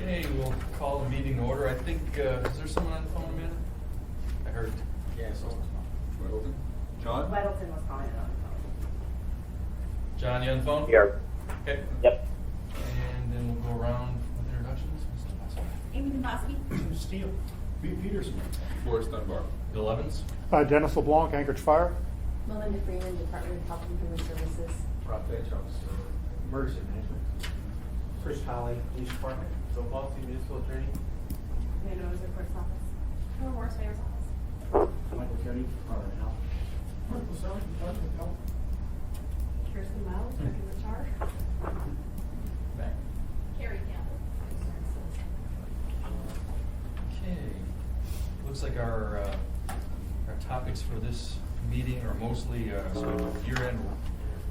Okay, we'll call the meeting to order. I think, is there someone on the phone, Amanda? I heard. Yeah, so. Weddleton? John? Weddleton was calling it on the phone. John, you on the phone? Here. Okay. Yep. And then we'll go around with introductions. Mr. Wessel. Amy Dombrowski. Tim Steele. Pete Peterson. Forrest Dunbar. Bill Evans. Dennis LeBlanc, Anchorage Fire. Melinda Freeman, Department of Health and Human Services. Rob Fetch, Officer, Emergency Management. Chris Holly, Police Department. Bill Boston, Municipal Attorney. Amanda Rose, Clerk's Office. Trevor Morris, Mayor's Office. Michael Kearney, Department of Health. Michael Sally, Department of Health. Kirsten Miles, Second in Charge. Back. Carrie Campbell. Okay. Looks like our topics for this meeting are mostly sort of year-end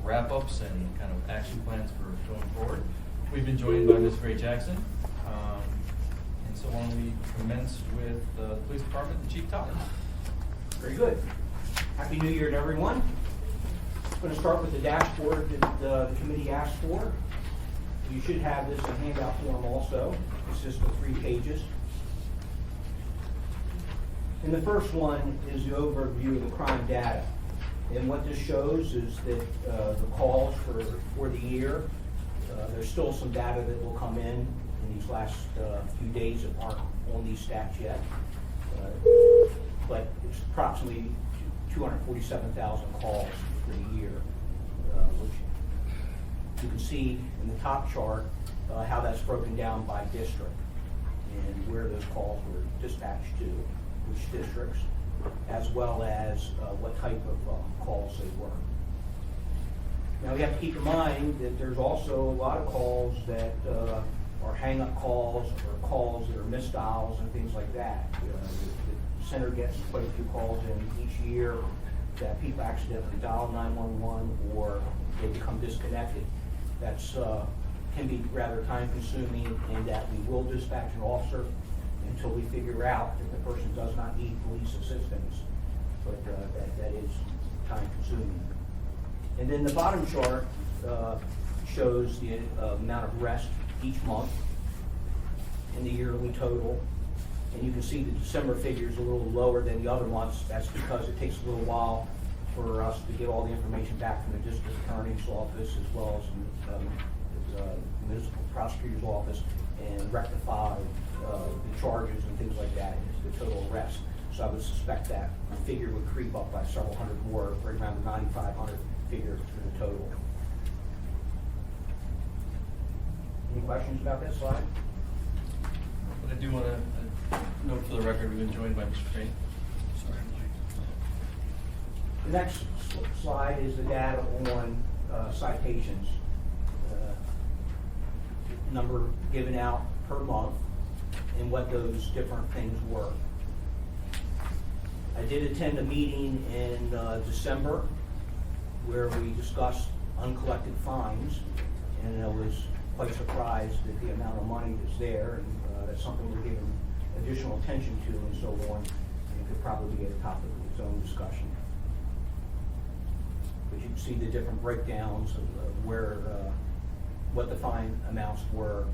wrap-ups and kind of action plans for going forward. We've been joined by Ms. Ray Jackson. And so why don't we commence with the Police Department and Chief Todd. Very good. Happy New Year to everyone. I'm going to start with the dashboard that the committee asked for. You should have this in handout form also. It consists of 3 pages. And the first one is the overview of the crime data. And what this shows is that the calls for the year, there's still some data that will come in these last few days that aren't on these stats yet. But it's approximately 247,000 calls for the year, which you can see in the top chart how that's broken down by district and where those calls were dispatched to, which districts, as well as what type of calls they were. Now we have to keep in mind that there's also a lot of calls that are hang-up calls or calls that are missed dials and things like that. The center gets quite a few calls in each year that people accidentally dial 911 or they become disconnected. That's can be rather time-consuming, in that we will dispatch an officer until we figure out that the person does not need police assistance. But that is time-consuming. And then the bottom chart shows the amount of rest each month in the yearly total. And you can see the December figure is a little lower than the other months. That's because it takes a little while for us to get all the information back from the district attorney's office as well as the municipal prosecutor's office and rectify the charges and things like that into the total arrest. So I would suspect that the figure would creep up by several hundred more, right around the 9,500 figure for the total. Any questions about that slide? But I do want to note for the record, we've been joined by Mr. Crane. Sorry. The next slide is the data on citations. Number given out per month and what those different things were. I did attend a meeting in December where we discussed uncollected fines, and I was quite surprised at the amount of money that's there, and that's something we're giving additional attention to and so on. It could probably be a topic of its own discussion. But you can see the different breakdowns of where, what the fine amounts were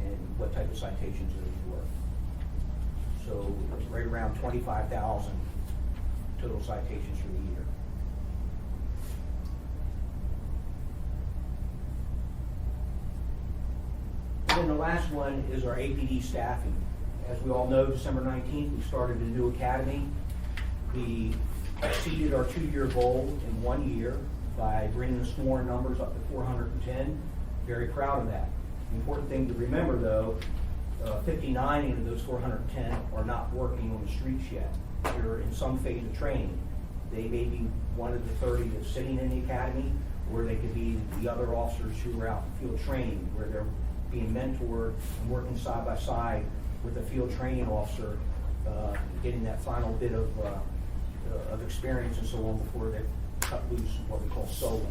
and what type of citations those were. So right around 25,000 total citations for the year. And then the last one is our APD staffing. As we all know, December 19th, we started a new academy. We exceeded our 2-year goal in 1 year by bringing the sworn numbers up to 410. Very proud of that. The important thing to remember, though, 59 of those 410 are not working on the streets yet. They're in some phase of training. They may be one of the 30 that's sitting in the academy, or they could be the other officers who are out in field training, where they're being mentored and working side by side with a field training officer, getting that final bit of experience and so on before they cut loose what we call solo.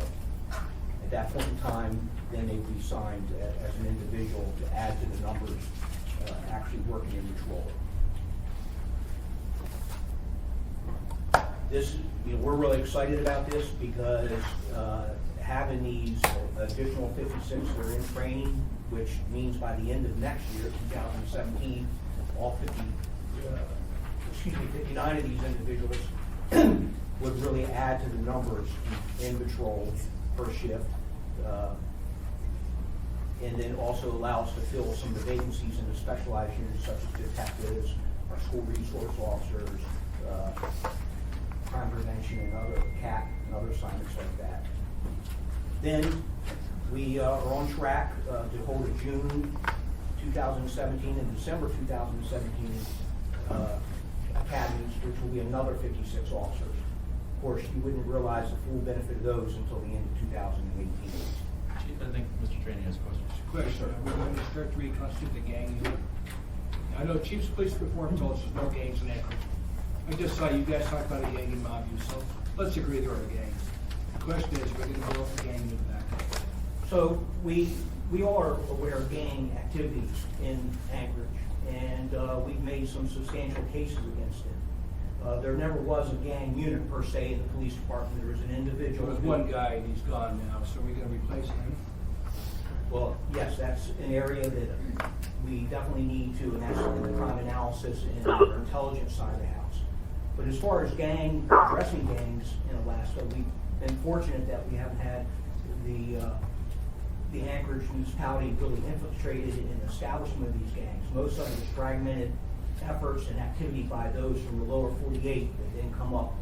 At that point in time, then they would be signed as an individual to add to the numbers actually working in each role. This, we're really excited about this because having these additional 56 that are in training which means by the end of next year, 2017, all 59 of these individuals would really add to the numbers in patrol per shift. And then also allow us to fill some of the vacancies in the specialized units such as detectives, our school resource officers, crime prevention and other CAT and other assignments like that. Then we are on track to hold a June 2017 and December 2017 academies, which will be another 56 officers. Of course, you wouldn't realize the full benefit of those until the end of 2018. Chief, I think Mr. Trainee has questions. Question, are we going to start to reconstitute the gang unit? I know Chief's police reform told us there's no gangs in Anchorage. I just saw you guys talk about a gang in Mountview, so let's agree there are gangs. The question is, we're going to build the gang unit back up. So we are aware of gang activities in Anchorage, and we've made some substantial cases against it. There never was a gang unit per se in the police department. There was an There individual. was one guy and he's gone now, so we're going to replace him. Well, yes, that's an area that we definitely need to, and that's in the crime analysis and our intelligence side of the house. But as far as addressing gangs in Alaska, we've been fortunate that we haven't had the Anchorage municipality really infiltrated in the establishment of these gangs. Most of it is fragmented efforts and activity by those from the lower 48 that then come up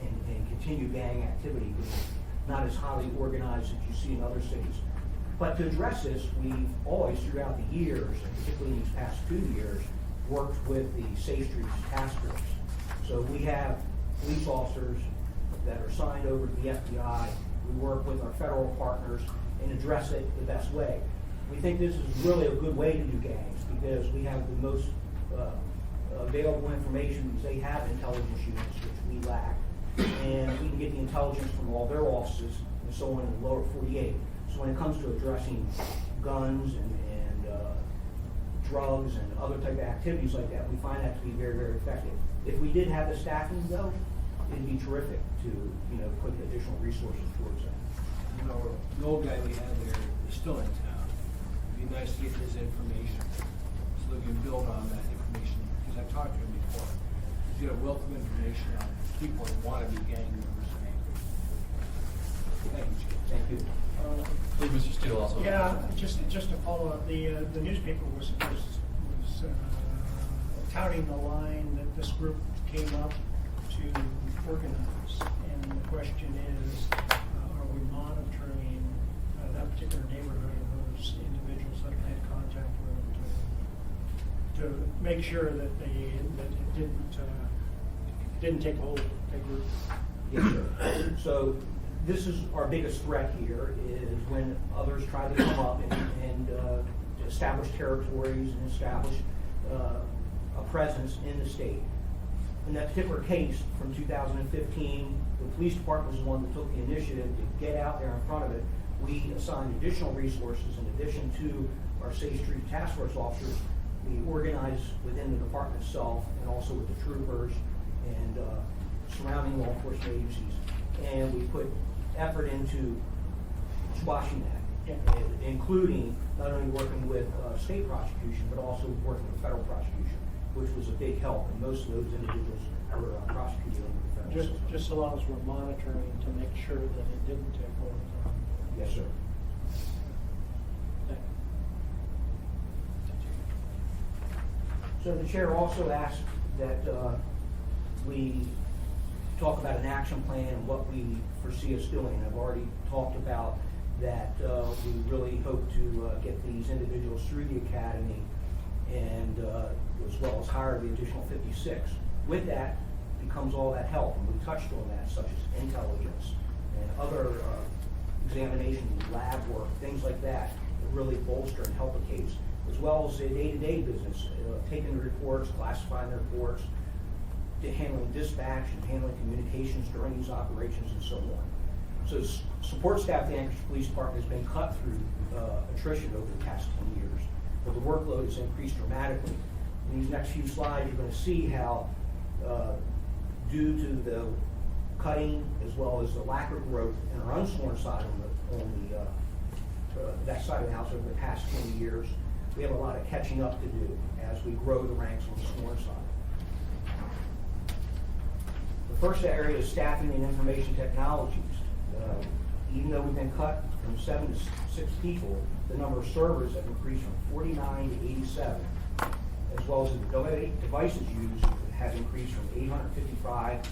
and continue gang activity, which is not as highly organized as you see in other cities. But to address this, we've always, throughout the years, and particularly in these past 2 years, worked with the Safe Streets Task Force. So we have police officers that are signed over to the FBI. We work with our federal partners and address it the best way. We think this is really a good way to do gangs because we have the most available information because they have intelligence units, which we lack. And we can get the intelligence from all their offices and so on in the lower 48. So when it comes to addressing guns and drugs and other type of activities like that, we find that to be very, very effective. If we did have the staffing though, it'd be terrific to, put additional resources towards that. You know, the old guy we had there is still in town. It'd be nice to get his information so that we can build on that information, because I've talked to him before. He's got a wealth of information on people that want to be gang members in Anchorage. Thank you, Chief. Thank you. Please, Mr. Steele also. Yeah, just to follow up, the newspaper was touting the line that this group came up to organize, and the question is, are we monitoring that particular neighborhood and those individuals that had contact with them to make sure that it didn't take hold, take root? Yes, sir. So this is our biggest threat here is when others try to come up and establish territories and establish a presence in the state. In that particular case from 2015, the police department was the one that took the initiative to get out there in front of it. We assigned additional resources in addition to our Safe Street Task Force officers. We organized within the department itself and also with the troopers and surrounding law enforcement agencies. And we put effort into squashing that, including not only working with state prosecution, but also working with federal prosecution, which was a big help. And most of those individuals were prosecuted under the federal system. Just so long as we're monitoring to make sure that it didn't take hold. Yes, sir. So the chair also asked that we talk about an action plan and what we foresee us doing. I've already talked about that we really hope to get these individuals through the academy and as well as hire the additional 56. With that becomes all that help, and we touched on that, such as intelligence and other examinations, lab work, things like that really bolster and help a case, as well as the day-to-day business, taking the reports, classifying the reports, handling dispatch and handling communications during these operations and so on. So support staff at the Anchorage Police Department has been cut through attrition over the past 10 years, but the workload has increased dramatically. In these next few slides, you're going to see how due to the cutting as well as the lack of growth in our unsworn side on the that side of the house over the past 20 years. We have a lot of catching up to do as we grow the ranks on the sworn side. The first area is staffing and information technologies. Even though we've been cut from 7 to 6 people, the number of servers have increased from 49 to 87, as well as the devices used have increased from 855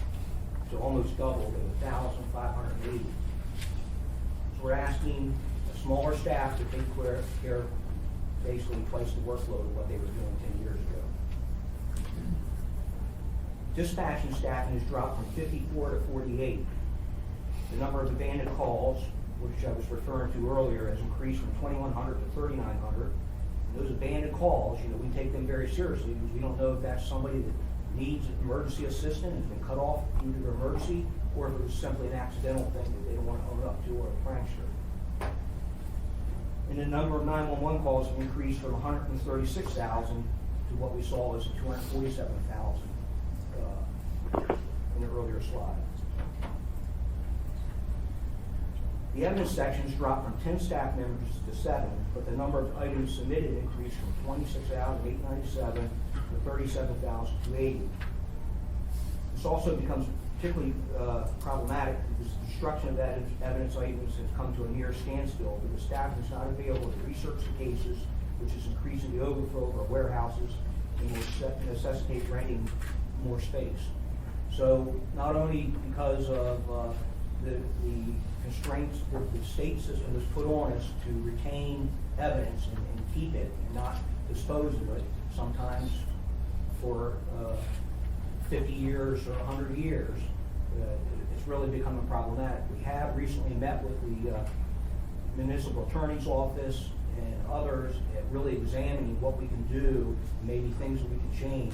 to almost double to 1,580. So we're asking a smaller staff to take care basically twice the workload of what they were doing 10 years ago. Dispatching staffing has dropped from 54 to 48. The number of abandoned calls, which I was referring to earlier, has increased from 2,100 to 3,900. Those abandoned calls, we take them very seriously because we don't know if that's somebody that needs emergency assistance, has been cut off due to their emergency, or if it was simply an accidental thing that they don't want to own up to, or a prankster. And the number of 911 calls have increased from 136,000 to what we saw as 247,000 in the earlier slide. The evidence sections dropped from 10 staff members to 7, but the number of items submitted increased from 26,897 to 37,280. This also becomes particularly problematic because the destruction of that evidence items has come to a near standstill because staff is not available to research the cases, which is increasing the overflow of our warehouses and will necessitate renting more space. So not only because of the constraints that the state system has put on us to retain evidence and keep it and not dispose of it, sometimes for 50 years or 100 years, it's really becoming problematic. We have recently met with the municipal attorney's office and others at really examining what we can do, maybe things that we can change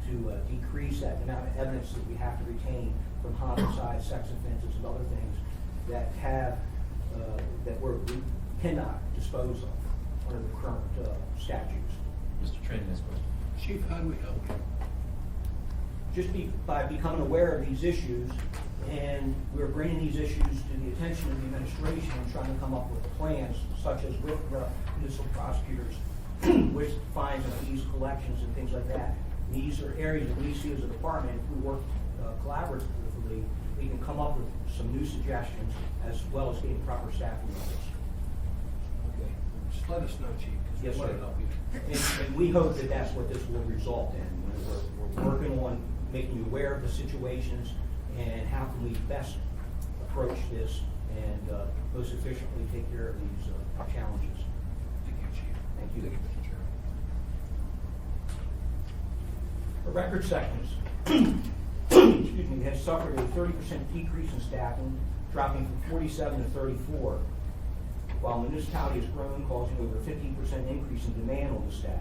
to decrease that amount of evidence that we have to retain from homicide, sex offenses, and other things that have that we cannot dispose of under the current statutes. Mr. Train has a question. Chief, how do we help you? Just by becoming aware of these issues, and we're bringing these issues to the attention of the administration and trying to come up with plans, such as with municipal prosecutors, with fines and fees collections and things like that. These are areas that we see as a department. If we work collaboratively, we can come up with some new suggestions as well as getting proper staffing levels. Okay, just let us know, Chief, because Yes, we want sir. to help you. And we hope that that's what this will result in. We're working on making you aware of the situations and how can we best approach this and most efficiently take care of these challenges. Thank you, Chief. Thank you. Mr. Chairman. The record sections, excuse me, have suffered a 30% decrease in staffing, dropping from 47 to 34, while municipality has grown, causing over a 15% increase in demand on the staff.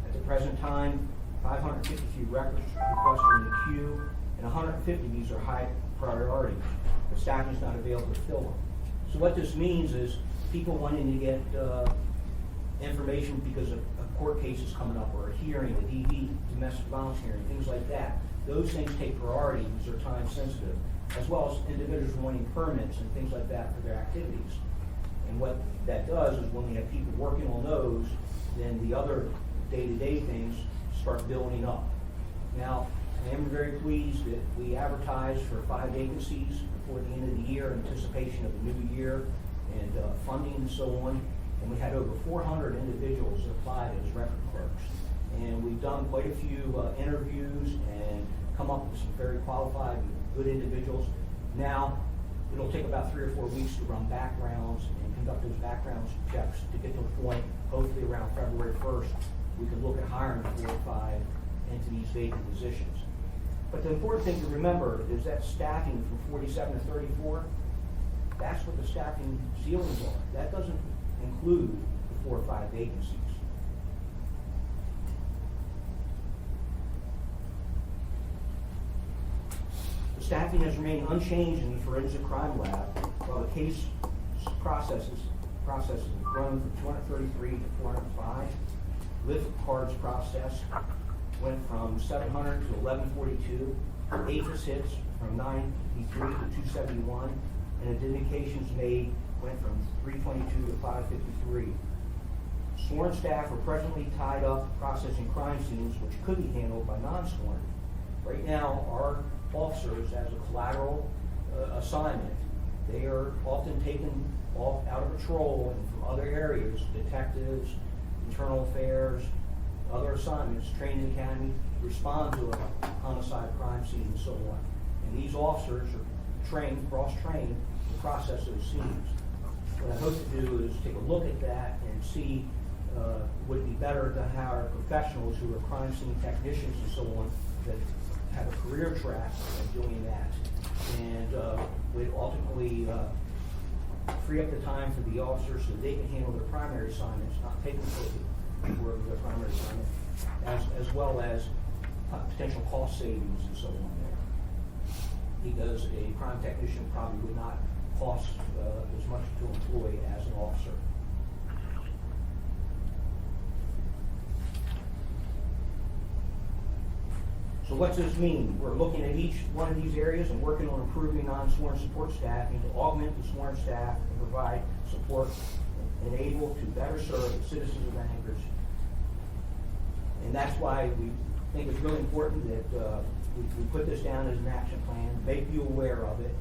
At the present time, 553 records requested in the queue, and 150 of these are high priority. The staff is not available to fill them. So what this means is people wanting to get information because of court cases coming up or a hearing, a DV, domestic violence hearing, things like that. Those things take priority because they're time sensitive, as well as individuals wanting permits and things like that for their activities. And what that does is when we have people working on those, then the other day-to-day things start building up. Now, I am very pleased that we advertised for 5 vacancies before the end of the year in anticipation of the new year and funding and so on. And we had over 400 individuals applied as record clerks. And we've done quite a few interviews and come up with some very qualified, good individuals. Now, it'll take about 3 or 4 weeks to run backgrounds and conduct those background checks to get to the point, hopefully around February 1st, we can look at hiring 4 or 5 into these vacant positions. But the important thing to remember is that staffing from 47 to 34, that's what the staffing ceilings are. That doesn't include the 4 or 5 vacancies. The staffing has remained unchanged in the forensic crime lab, while the case processes have grown from 233 to 405. Lift cards processed went from 700 to 1142. APHIS hits from 93 to 271, and identifications made went from 322 to 553. Sworn staff are presently tied up processing crime scenes which could be handled by non-sworn. Right now, our officers, as a collateral assignment, they are often taken off out of patrol and from other areas, detectives, internal affairs, other assignments, training academy, respond to a homicide crime scene and so on. And these officers are trained, cross-trained to process those scenes. What I hope to do is take a look at that and see would it be better to hire professionals who are crime scene technicians and so on that have a career track of doing that, and would ultimately free up the time for the officers so they can handle their primary assignments, not taking for their primary assignment, as well as potential cost savings and so on there. Because a crime technician probably would not cost as much to employ as an officer. So what does this mean? We're looking at each one of these areas and working on improving non-sworn support staffing to augment the sworn staff and provide support and able to better serve the citizens of Anchorage. And that's why we think it's really important that we put this down as an action plan, make you aware of it,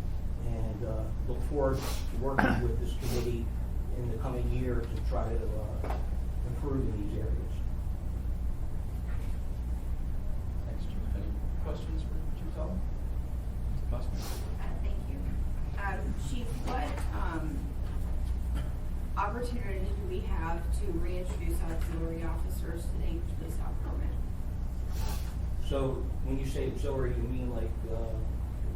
and look forward to working with this committee in the coming year to try to improve in these areas. Thanks, Chief. Any questions for Chief Tully? Thank you. Chief, what opportunity do we have to reintroduce auxiliary officers to the Anchorage Police Department? So when you say auxiliary, you mean like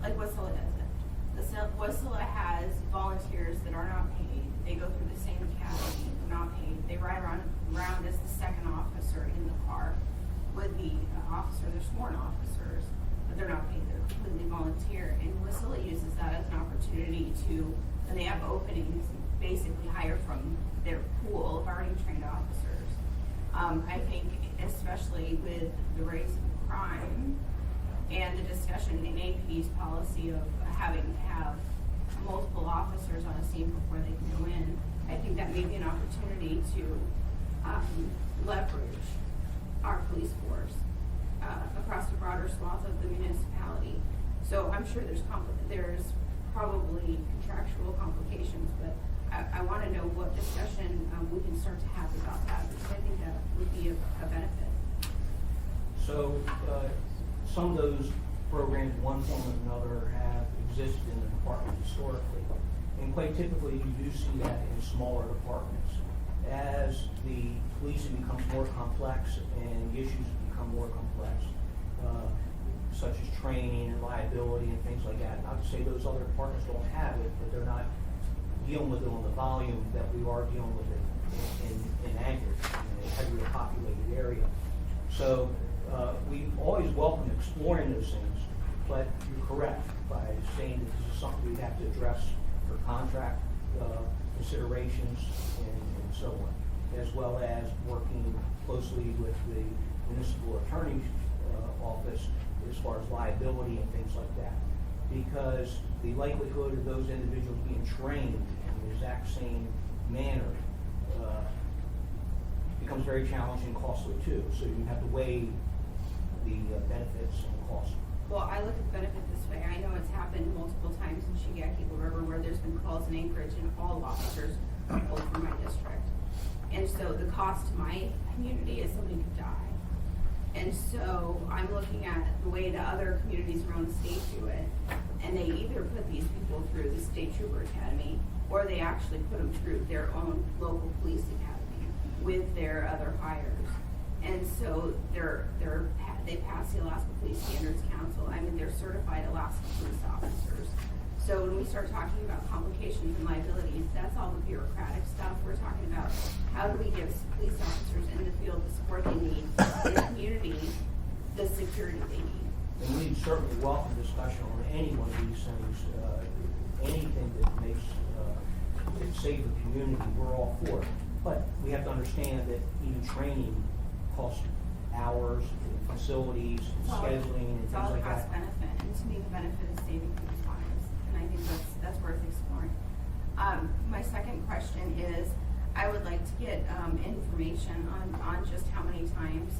Like Wasilla does it. Wasilla has volunteers that are not paid. They go through the same academy, not paid. They ride around as the second officer in the car with the officer. They're sworn officers, but they're not paid. They're completely volunteer. And Wasilla uses that as an opportunity to, when they have openings, basically hire from their pool of already trained officers. I think especially with the rise of crime and the discussion in APD's policy of having to have multiple officers on a scene before they can go in, I think that may be an opportunity to leverage our police force across a broader swath of the municipality. So I'm sure there's probably contractual complications, but I want to know what discussion we can start to have about that, because I think that would be a benefit. So some of those programs, one form or another, have existed in the department historically. And quite typically, you do see that in smaller departments. As the policing becomes more complex and the issues become more complex, such as training and liability and things like that, not to say those other departments don't have it, but they're not dealing with it on the volume that we are dealing with it in Anchorage, in a heavily populated area. So we always welcome exploring those things, but you're correct by saying that this is something we'd have to address for contract considerations and so on, as well as working closely with the municipal attorney's office as far as liability and things like that. Because the likelihood of those individuals being trained in the exact same manner becomes very challenging and costly too. So you have to weigh the benefits and costs. Well, I look at the benefit this way. I know it's happened multiple times in Shigakiba River where there's been calls in Anchorage and all officers are pulled from my district. And so the cost to my community is somebody could die. And so I'm looking at the way that other communities around the state do it, and they either put these people through the State Trooper Academy, or they actually put them through their own local police academy with their other hires. And so they pass the Alaska Police Standards Council. I mean, they're certified Alaska police officers. So when we start talking about complications and liabilities, that's all the bureaucratic stuff. We're talking about how do we give police officers in the field the support they need, in the community, the security they need. And we certainly welcome discussion on any one of these things. Anything that makes it save the community, we're all for it. But we have to understand that even training costs hours, facilities, scheduling, and It's things all like cost that. benefit, and to me the benefit is saving people's lives, and I think that's worth exploring. My second question is, I would like to get, information on just how many times,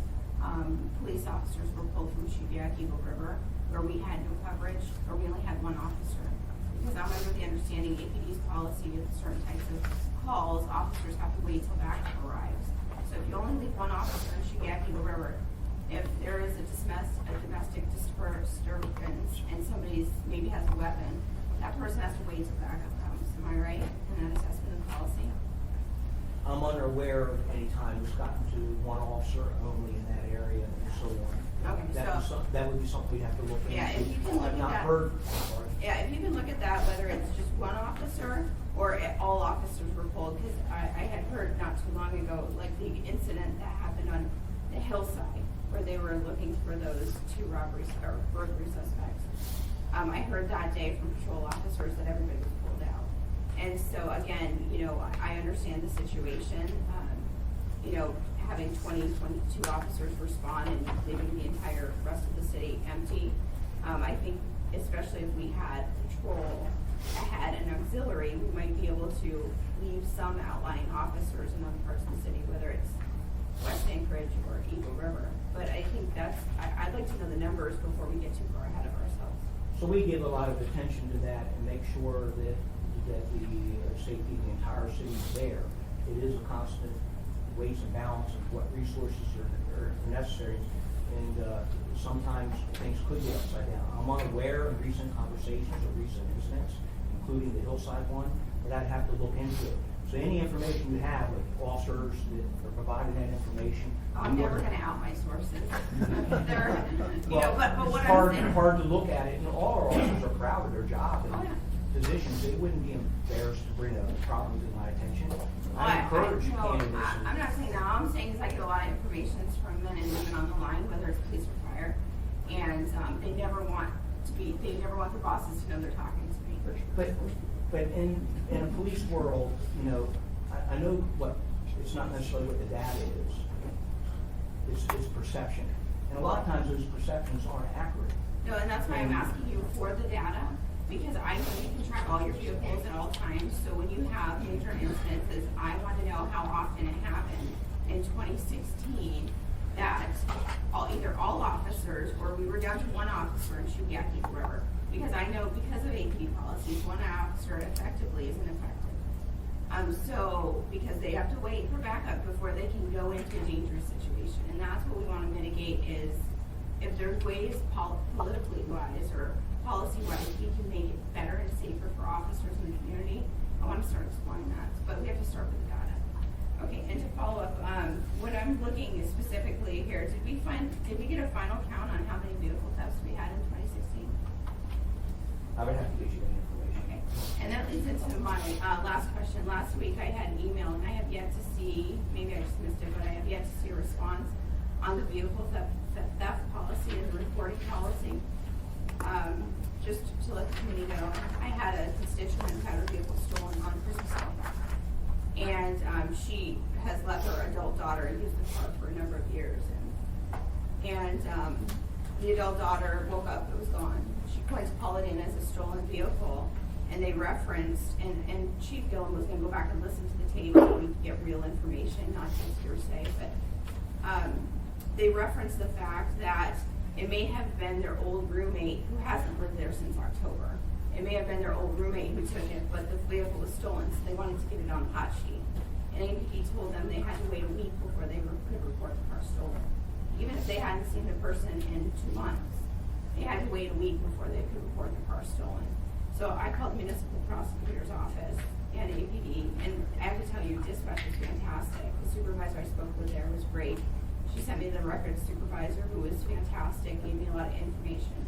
police officers were pulled from Shubiak Eagle River, where we had no coverage, or we only had one officer. Because I'm under the understanding APD's policy with certain types of calls, officers have to wait till backup arrives. So if you only leave one officer in Shubiak Eagle River, if there is a domestic disturbance and somebody's maybe has a weapon, that person has to wait till backup comes. Am I right in that assessment of policy? I'm unaware of any time it's gotten to one officer only in that area and so on. Okay, That would be something we'd have to look into. Yeah, if you can look I've at not that. heard, I'm sorry. Yeah, if you can look at that, whether it's just one officer or all officers were pulled, because I had heard not too long ago, like the incident that happened on the hillside where they were looking for those two robberies or burglary suspects. I heard that day from patrol officers that everybody was pulled out. And so again, I understand the situation, having 22 officers respond and leaving the entire rest of the city empty. I think especially if we had patrol ahead and auxiliary, we might be able to leave some outlying officers in other parts of the city, whether it's West Anchorage or Eagle River. But I think I'd like to know the numbers before we get too far ahead of ourselves. So we give a lot of attention to that and make sure that the safety of the entire city is there. It is a constant weights and balance of what resources are necessary. And sometimes things could be upside down. I'm unaware of recent conversations or recent incidents, including the hillside one, but I'd have to look into it. So any information you have, like officers that are providing that information. I'm never going to out my sources. They're, Well, but what it's I'm saying. hard to look at it. All our officers are proud of their job Oh, and yeah. positions. They wouldn't be embarrassed to bring a problem to my attention. I encourage candidates. I'm not saying that. All I'm saying is I get a lot of information from men and women on the line, whether it's police or fire, and they never want their bosses to know they're talking to me. But in a police world, I know it's not necessarily what the data is. It's perception. And a lot of times those perceptions aren't accurate. No, and that's why I'm asking you for the data, because I know you can track all your vehicles at all times. So when you have major instances, I want to know how often it happened in 2016 that either all officers or we were down to one officer in Shubiak Eagle River. Because I know because of APD policies, one officer effectively isn't effective. Because they have to wait for backup before they can go into a dangerous situation. And that's what we want to mitigate is if there's ways politically wise or policy wise we can make it better and safer for officers in the community, I want to start exploring that. But we have to start with the data. Okay, and to follow up, when I'm looking specifically here, did we get a final count on how many vehicle thefts we had in 2016? I would have to get you that information. Okay, and that leads into my last question. Last week I had an email and I have yet to see, maybe I just missed it, but I have yet to see a response on the vehicle theft policy and the reporting policy. Just to let the committee know, I had a constituent who had her vehicle stolen on Christmas Eve. And she has let her adult daughter use the car for a number of years. And the adult daughter woke up, it was gone. She points call it in as a stolen vehicle, and they referenced, and Chief Gillen was going to go back and listen to the tape so we could get real information, not just hearsay, but they referenced the fact that it may have been their old roommate who hasn't lived there since October. It may have been their old roommate who took it, but the vehicle was stolen, so they wanted to get it on the hot sheet. And APD told them they had to wait a week before they could report the car stolen. Even if they hadn't seen the person in 2 months, they had to wait a week before they could report the car stolen. So I called the municipal prosecutor's office and APD, and I have to tell you, dispatch was fantastic. The supervisor I spoke with there was great. She sent me the records supervisor, who was fantastic, gave me a lot of information.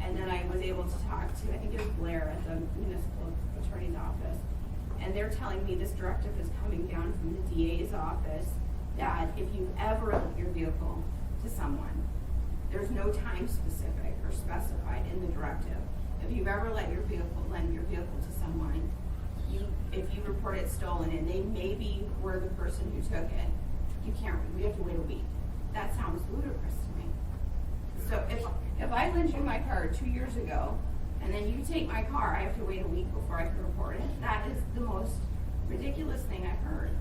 And then I was able to talk to, I think it was Blair at the municipal attorney's office. And they're telling me this directive is coming down from the DA's office that if you ever lent your vehicle to someone, there's no time specific or specified in the directive. If you've ever lend your vehicle to someone, if you report it stolen and they maybe were the person who took it, we have to wait a week. That sounds ludicrous to me. So if I lent you my car 2 years ago and then you take my car, I have to wait a week before I can report it. That is the most ridiculous thing I've heard.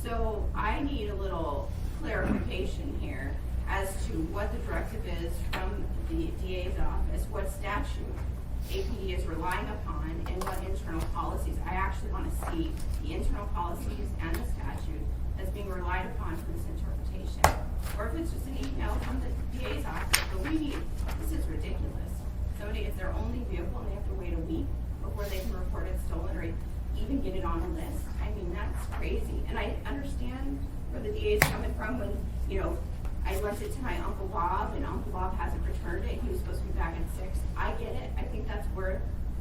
So I need a little clarification here as to what the directive is from the DA's office, what statute APD is relying upon, and what internal policies. I actually want to see the internal policies and the statute that's being relied upon for this interpretation. Or if it's just an email from the DA's office, but this is ridiculous. Somebody, it's their only vehicle and they have to wait a week before they can report it stolen or even get it on a list. I mean, that's crazy. And I understand where the DA is coming from when, I lent it to my Uncle Bob and Uncle Bob hasn't returned it. He was supposed to be back at 6. I get it. I think that's where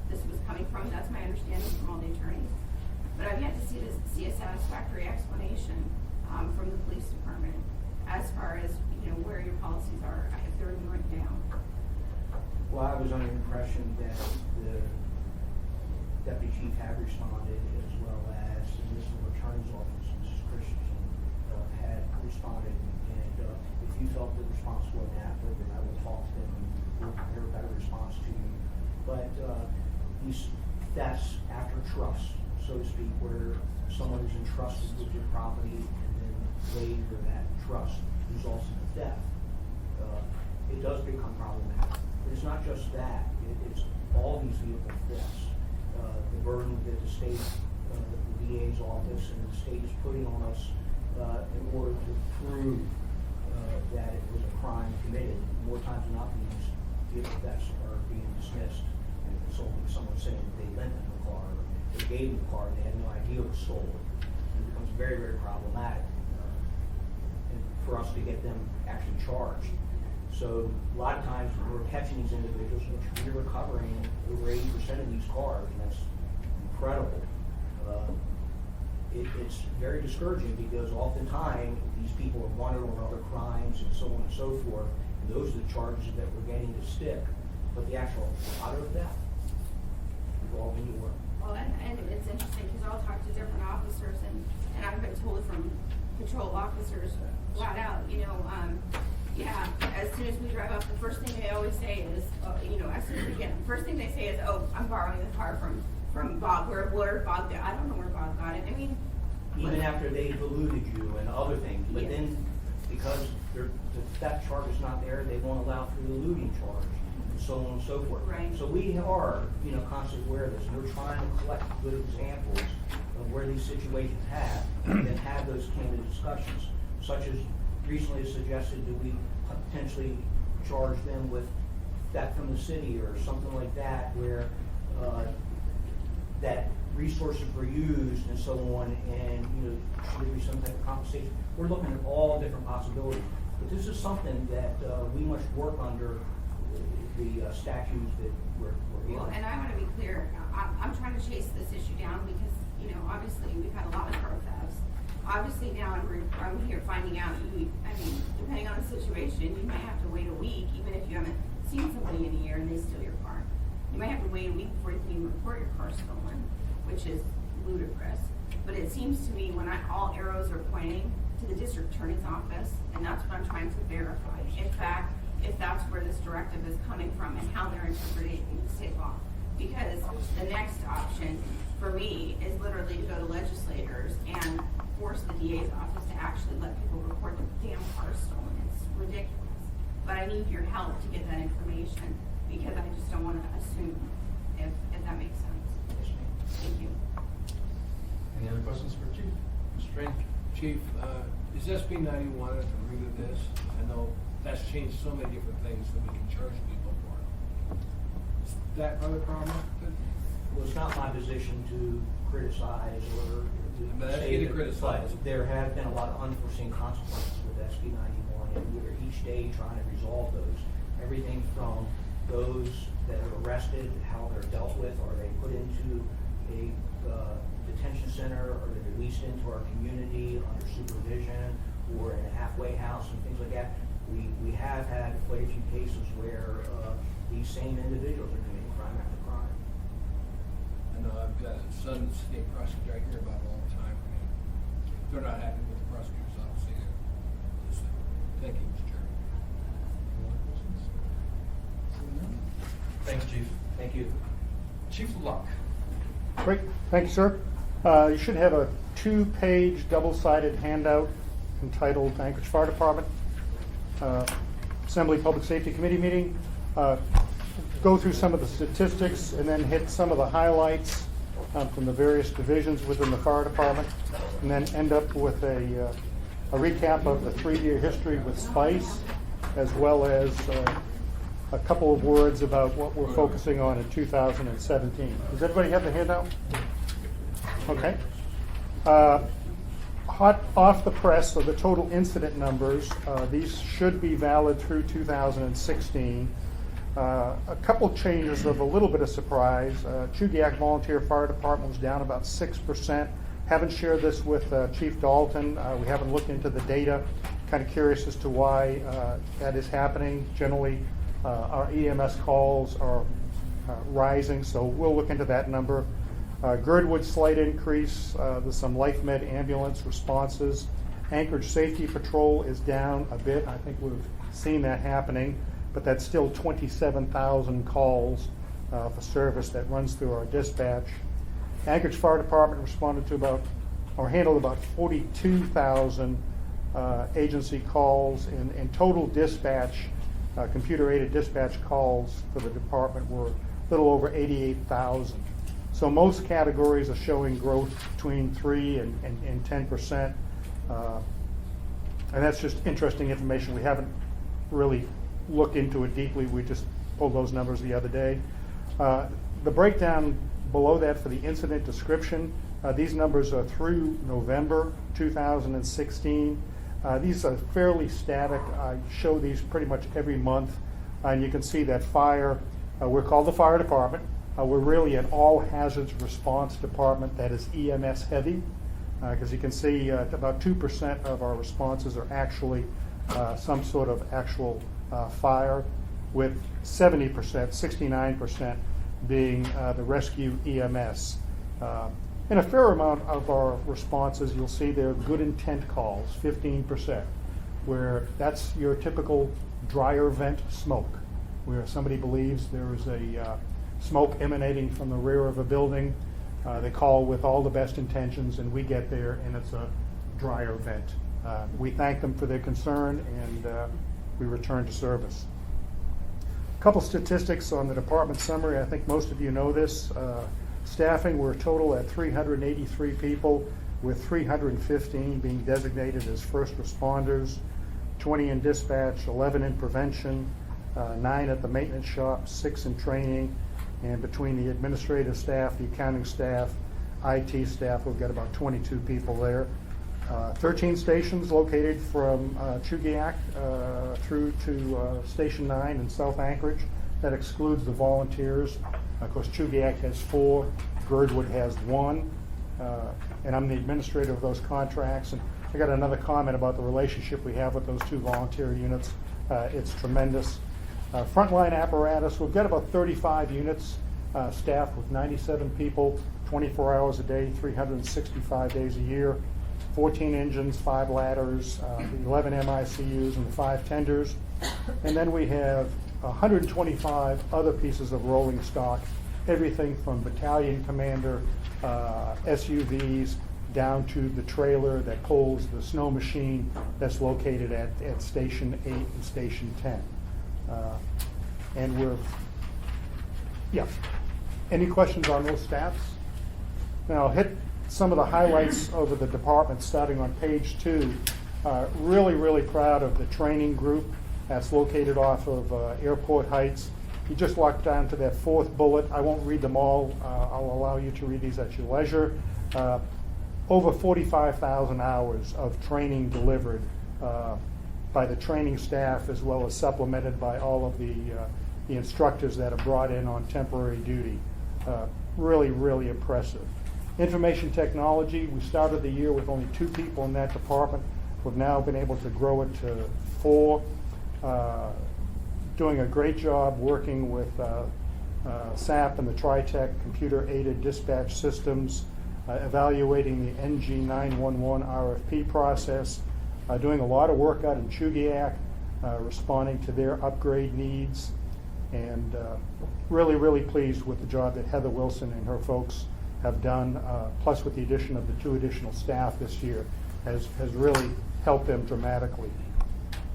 this was coming from. That's my understanding from all the attorneys. But I've yet to see a satisfactory explanation from the police department as far as, where your policies are, if they're even written down. Well, I was under the impression that the deputy chief had responded, as well as the municipal attorney's office, Mrs. Christensen, had responded. And if you felt the response wasn't adequate, then I will talk to them and we'll prepare a better response to you. But that's after trust, so to speak, where someone is entrusted with your property and then later that trust results in a death. It does become problematic. But it's not just that. It's all these vehicle thefts. The burden that the state, the DA's office and the state is putting on us in order to prove that it was a crime committed. More times than not, these vehicle thefts are being dismissed. And it's only someone saying they lent them the car, or they gave them the car, and they had no idea it was stolen. It becomes very, very problematic and for us to get them actually charged. So a lot of times we're catching these individuals, which we're recovering over 80% of these cars, and that's incredible. It's very discouraging because oftentimes these people are wanted on other crimes and so on and so forth, and those are the charges that we're getting to stick. But the actual auto theft is all we need to work. Well, and it's interesting because I'll talk to different officers, and I've been told from patrol officers flat out, yeah, as soon as we drive up, the first thing they always say is, as soon as we get them, first thing they say is, oh, I'm borrowing the car from Bob. Where Bob got it? I don't know where Bob got it. I mean, Even after they've eluded you and other things, but Yes. then because the theft charge is not there, they won't allow for the eluding charge, and so on and so forth. Right. So we are, constantly aware of this, and we're trying to collect good examples of where these situations have, and then have those candid discussions, such as recently suggested, do we potentially charge them with theft from the city or something like that, where that resources were used and so on, and should there be some type of compensation? We're looking at all different possibilities, but this is something that we must work under the statutes that we're in. well, and I want to be clear. I'm trying to chase this issue down because, obviously we've had a lot of car thefts. Obviously now I'm here finding out, depending on the situation, you might have to wait a week, even if you haven't seen somebody in a year and they steal your car. You might have to wait a week before you can even report your car stolen, which is ludicrous. But it seems to me when all arrows are pointing to the district attorney's office, and that's what I'm trying to verify. In fact, if that's where this directive is coming from and how they're interpreting the state law. Because the next option for me is literally to go to legislators and force the DA's office to actually let people report the damn car stolen. It's ridiculous. But I need your help to get that information because I just don't want to assume if that makes sense. Yes, ma'am. Thank you. Any other questions for Chief? Mr. Strange? Chief, is SB 91 at the root of this? I know that's changed so many different things that we can charge people for. Is that part of the problem? Well, it's not my position to criticize or I'm not to asking say you to that, criticize. but there have been a lot of unforeseen consequences with SB 91, and we're each day trying to resolve those. Everything from those that are arrested, how they're dealt with, are they put into a detention center, or they're released into our community under supervision, or in a halfway house and things like that. We have had quite a few cases where these same individuals are committing crime after crime. I know I've got a son that's state prosecutor. I hear about it all the time. If they're not happy with the prosecutor's office either. Thank you, Mr. Chairman. Any other questions? Seeing none? Thanks, Chief. Thank you. Chief Luck. Great, thank you, sir. You should have a 2-page double-sided handout entitled Anchorage Fire Department Assembly Public Safety Committee meeting. Go through some of the statistics and then hit some of the highlights from the various divisions within the fire department, and then end up with a recap of the 3-year history with SPICE, as well as a couple of words about what we're focusing on in 2017. Does everybody have the handout? Okay. Hot off the press are the total incident numbers. These should be valid through 2016. A couple changes of a little bit of surprise. Chugiak Volunteer Fire Department was down about 6%. Haven't shared this with Chief Dalton. We haven't looked into the data. Kind of curious as to why that is happening. Generally, our EMS calls are rising, so we'll look into that number. Girdwood slight increase. There's some LifeMed ambulance responses. Anchorage Safety Patrol is down a bit. I think we've seen that happening, but that's still 27,000 calls for service that runs through our dispatch. Anchorage Fire Department responded to handled about 42,000 agency calls. In total dispatch, computer-aided dispatch calls for the department were a little over 88,000. So most categories are showing growth between 3 and 10%. And that's just interesting information. We haven't really looked into it deeply. We just pulled those numbers the other day. The breakdown below that for the incident description, these numbers are through November 2016. These are fairly static. I show these pretty much every month. And you can see that fire, we're called the fire department. We're really an all hazards response department that is EMS heavy, because you can see about 2% of our responses are actually some sort of actual fire, with 70%, 69% being the rescue EMS. In a fair amount of our responses, you'll see they're good intent calls, 15%, where that's your typical dryer vent smoke, where somebody believes there is a smoke emanating from the rear of a building. They call with all the best intentions, and we get there, and it's a dryer vent. We thank them for their concern, and we return to service. A couple statistics on the department summary. I think most of you know this. Staffing, we're total at 383 people, with 315 being designated as first responders, 20 in dispatch, 11 in prevention, 9 at the maintenance shop, 6 in training, and between the administrative staff, the accounting staff, IT staff, we've got about 22 people there. 13 stations located from Chugiak through to Station 9 in South Anchorage. That excludes the volunteers. Of course, Chugiak has 4, Girdwood has 1, and I'm the administrator of those contracts. And I got another comment about the relationship we have with those 2 volunteer units. It's tremendous. Frontline apparatus, we've got about 35 units staffed with 97 people, 24 hours a day, 365 days a year, 14 engines, 5 ladders, 11 MICUs, and 5 tenders. And then we have 125 other pieces of rolling stock, everything from battalion commander, SUVs, down to the trailer that pulls the snow machine that's located at Station 8 and Station 10. And we're, yeah. Any questions on those stats? Now I'll hit some of the highlights over the department starting on page 2. Really, really proud of the training group that's located off of Airport Heights. You just walk down to that 4th bullet. I won't read them all. I'll allow you to read these at your leisure. Over 45,000 hours of training delivered by the training staff, as well as supplemented by all of the instructors that are brought in on temporary duty. Really, really impressive. Information technology, we started the year with only 2 people in that department. We've now been able to grow it to 4. Doing a great job working with SAP and the TriTech computer-aided dispatch systems, evaluating the NG911 RFP process, doing a lot of work out in Chugiak, responding to their upgrade needs. And really, really pleased with the job that Heather Wilson and her folks have done, plus with the addition of the 2 additional staff this year, has really helped them dramatically.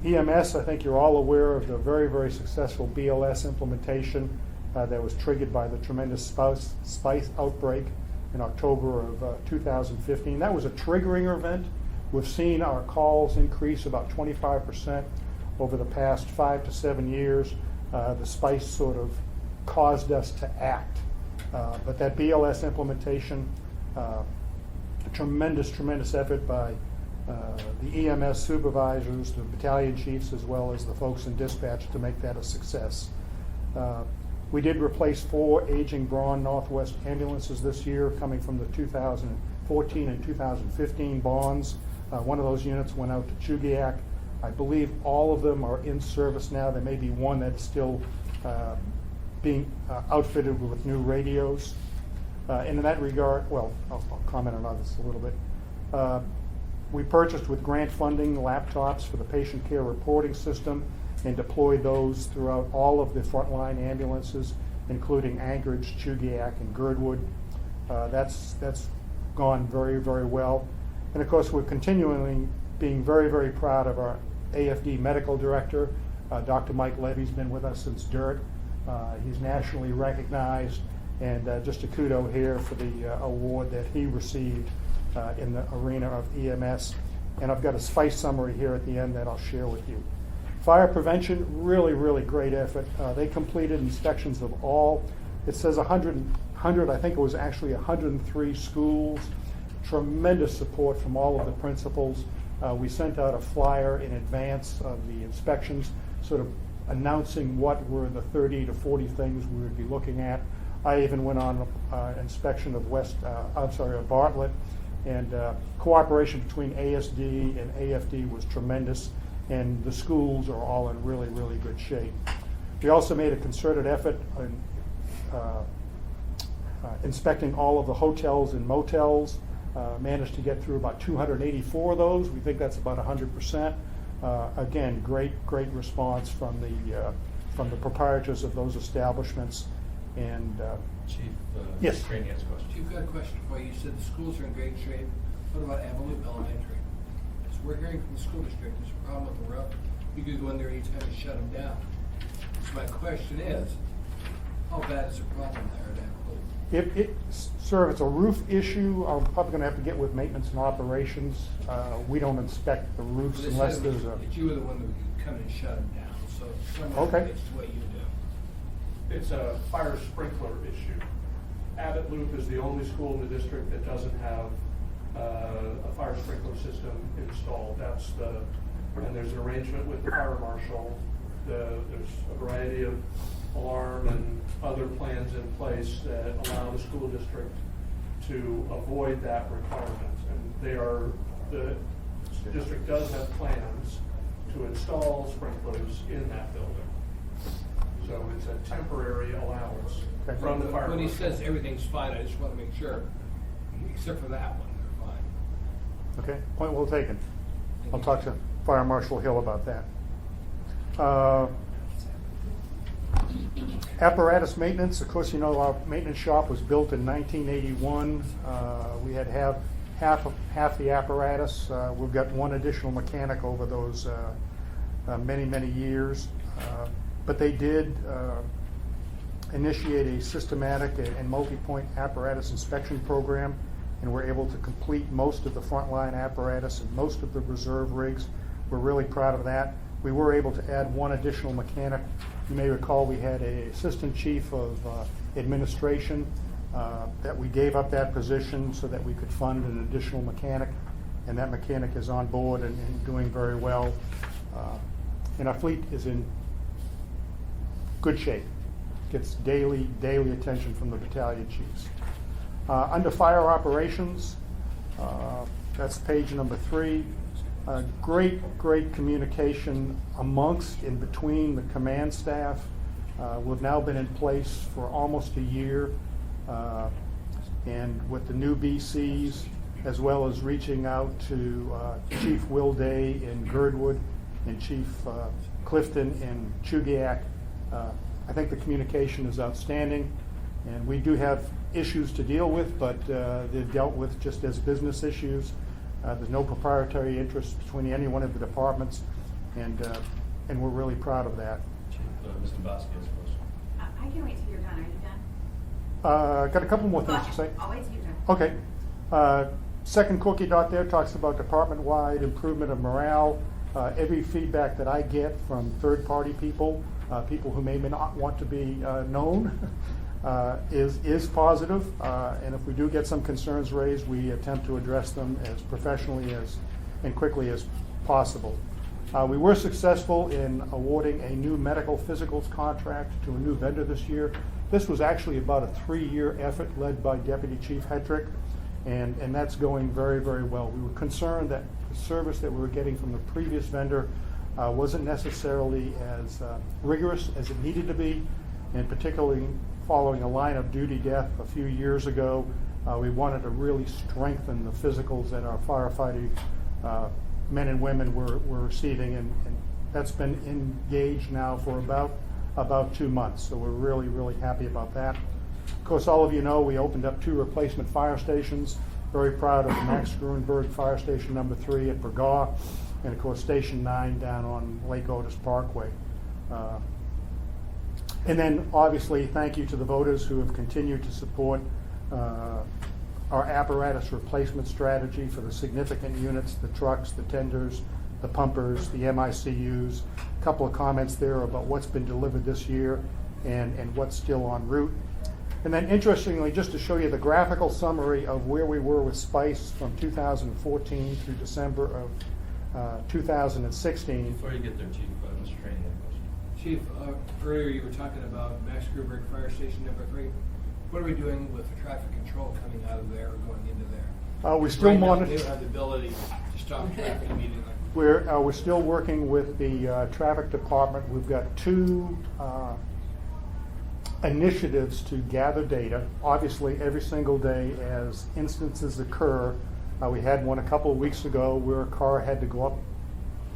EMS, I think you're all aware of the very, very successful BLS implementation that was triggered by the tremendous spice outbreak in October of 2015. That was a triggering event. We've seen our calls increase about 25% over the past 5 to 7 years. The spice sort of caused us to act. But that BLS implementation, a tremendous, tremendous effort by the EMS supervisors, the battalion chiefs, as well as the folks in dispatch to make that a success. We did replace 4 aging Braun Northwest ambulances this year, coming from the 2014 and 2015 bonds. One of those units went out to Chugiak. I believe all of them are in service now. There may be one that's still being outfitted with new radios. And in that regard, well, I'll comment on this a little bit. We purchased with grant funding laptops for the patient care reporting system and deployed those throughout all of the frontline ambulances, including Anchorage, Chugiak, and Girdwood. That's gone very, very well. And of course, we're continually being very, very proud of our AFD medical director. Dr. Mike Levy's been with us since DIRT. He's nationally recognized, and just a kudo here for the award that he received in the arena of EMS. And I've got a SPICE summary here at the end that I'll share with you. Fire prevention, really, really great effort. They completed inspections of all, it says 100, I think it was actually 103 schools. Tremendous support from all of the principals. We sent out a flyer in advance of the inspections, sort of announcing what were the 30 to 40 things we would be looking at. I even went on inspection of Bartlett, and cooperation between ASD and AFD was tremendous, and the schools are all in really, really good shape. We also made a concerted effort in inspecting all of the hotels and motels. Managed to get through about 284 of those. We think that's about 100%. Again, great response from the proprietors of those establishments. And Chief, yes. Craney has a question. Chief, got a question for you. You said the schools are in great shape. What about Avalute Elementary? So we're hearing from the school district there's a problem with the roof. You could go in there anytime and shut them down. So my question is, how bad is the problem there at Avalute? Sir, if it's a roof issue, I'm probably going to have to get with maintenance and operations. We don't inspect the roofs Well, unless said there's a. that you were the one that would come and shut them down. So someone Okay. relates to what you do. It's a fire sprinkler issue. Abbott Loop is the only school in the district that doesn't have a fire sprinkler system installed. And there's an arrangement with the fire marshal. There's a variety of alarm and other plans in place that allow the school district to avoid that requirement. And the district does have plans to install sprinklers in that building. So it's a temporary allowance Okay. from the fire When he marshal. says everything's fine, I just want to make sure, except for that one, they're fine. Okay, point well taken. I'll talk to Fire Marshal Hill about that. Apparatus maintenance, of course, you know our maintenance shop was built in 1981. We had half the apparatus. We've got one additional mechanic over those many years. But they did initiate a systematic and multi-point apparatus inspection program, and were able to complete most of the frontline apparatus and most of the reserve rigs. We're really proud of that. We were able to add one additional mechanic. You may recall we had an assistant chief of administration that we gave up that position so that we could fund an additional mechanic, and that mechanic is on board and doing very well. And our fleet is in good shape. Gets daily attention from the battalion chiefs. Under fire operations, that's page number 3. Great communication amongst and between the command staff. We've now been in place for almost a year, and with the new BCs, as well as reaching out to Chief Will Day in Girdwood and Chief Clifton in Chugiak. I think the communication is outstanding, and we do have issues to deal with, but they're dealt with just as business issues. There's no proprietary interest between any one of the departments, and we're really proud of that. Chief, Mr. Bosky has a question. I can wait till you're done. Are you done? Got a couple more things to Go say. ahead. I'll wait till you're done. Okay. Second cookie dot there talks about department-wide improvement of morale. Every feedback that I get from third-party people, people who may not want to be known, is positive. And if we do get some concerns raised, we attempt to address them as professionally and quickly as possible. We were successful in awarding a new medical physicals contract to a new vendor this year. This was actually about a 3-year effort led by Deputy Chief Hetrick, and that's going very, very well. We were concerned that the service that we were getting from the previous vendor wasn't necessarily as rigorous as it needed to be, and particularly following a line of duty death a few years ago, we wanted to really strengthen the physicals that our firefighting men and women were receiving, and that's been engaged now for about 2 months. So we're really, really happy about that. Of course, all of you know we opened up 2 replacement fire stations. Very proud of Max Gruenberg Fire Station number 3 at Burgaw, and of course Station 9 down on Lake Otis Parkway. And then obviously thank you to the voters who have continued to support our apparatus replacement strategy for the significant units, the trucks, the tenders, the pumpers, the MICUs. A couple of comments there about what's been delivered this year and what's still en route. And then interestingly, just to show you the graphical summary of where we were with SPICE from 2014 through December of 2016. Before you get there, Chief, Mr. Trainee had a question. Chief, earlier you were talking about Max Gruberg Fire Station number 3. What are we doing with the traffic control coming out of there or going into there? We still Right now, monitor. they have the ability to stop traffic immediately. We're still working with the traffic department. We've got 2 initiatives to gather data. Obviously, every single day as instances occur. We had one a couple of weeks ago where a car had to go up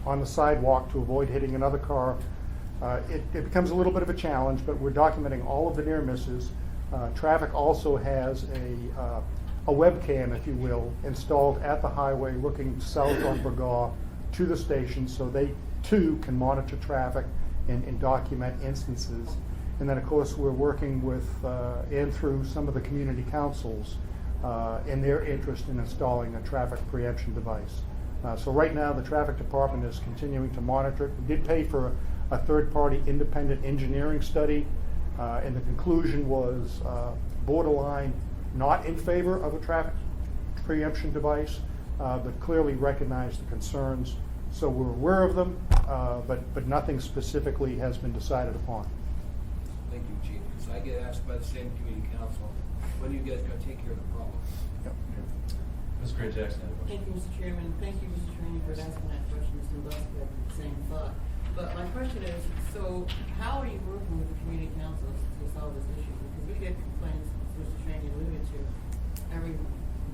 on the sidewalk to avoid hitting another car. It becomes a little bit of a challenge, but we're documenting all of the near misses. Traffic also has a webcam, if you will, installed at the highway looking south on Burgaw to the station, so they too can monitor traffic and document instances. And then of course we're working with and through some of the community councils in their interest in installing a traffic preemption device. So right now the traffic department is continuing to monitor it. We did pay for a third-party independent engineering study, and the conclusion was borderline not in favor of a traffic preemption device, but clearly recognized the concerns. So we're aware of them, but nothing specifically has been decided upon. Thank you, Chief. So I get asked by the same community council, when are you guys going to take care of the problem? Yep. Ms. Gray Jackson had a question. Thank you, Mr. Chairman. Thank you, Mr. Trainee, for asking that question. Mr. Lusky had the same thought. But my question is, so how are you working with the community councils to solve this issue? Because we get complaints, as Mr. Trainee alluded to, every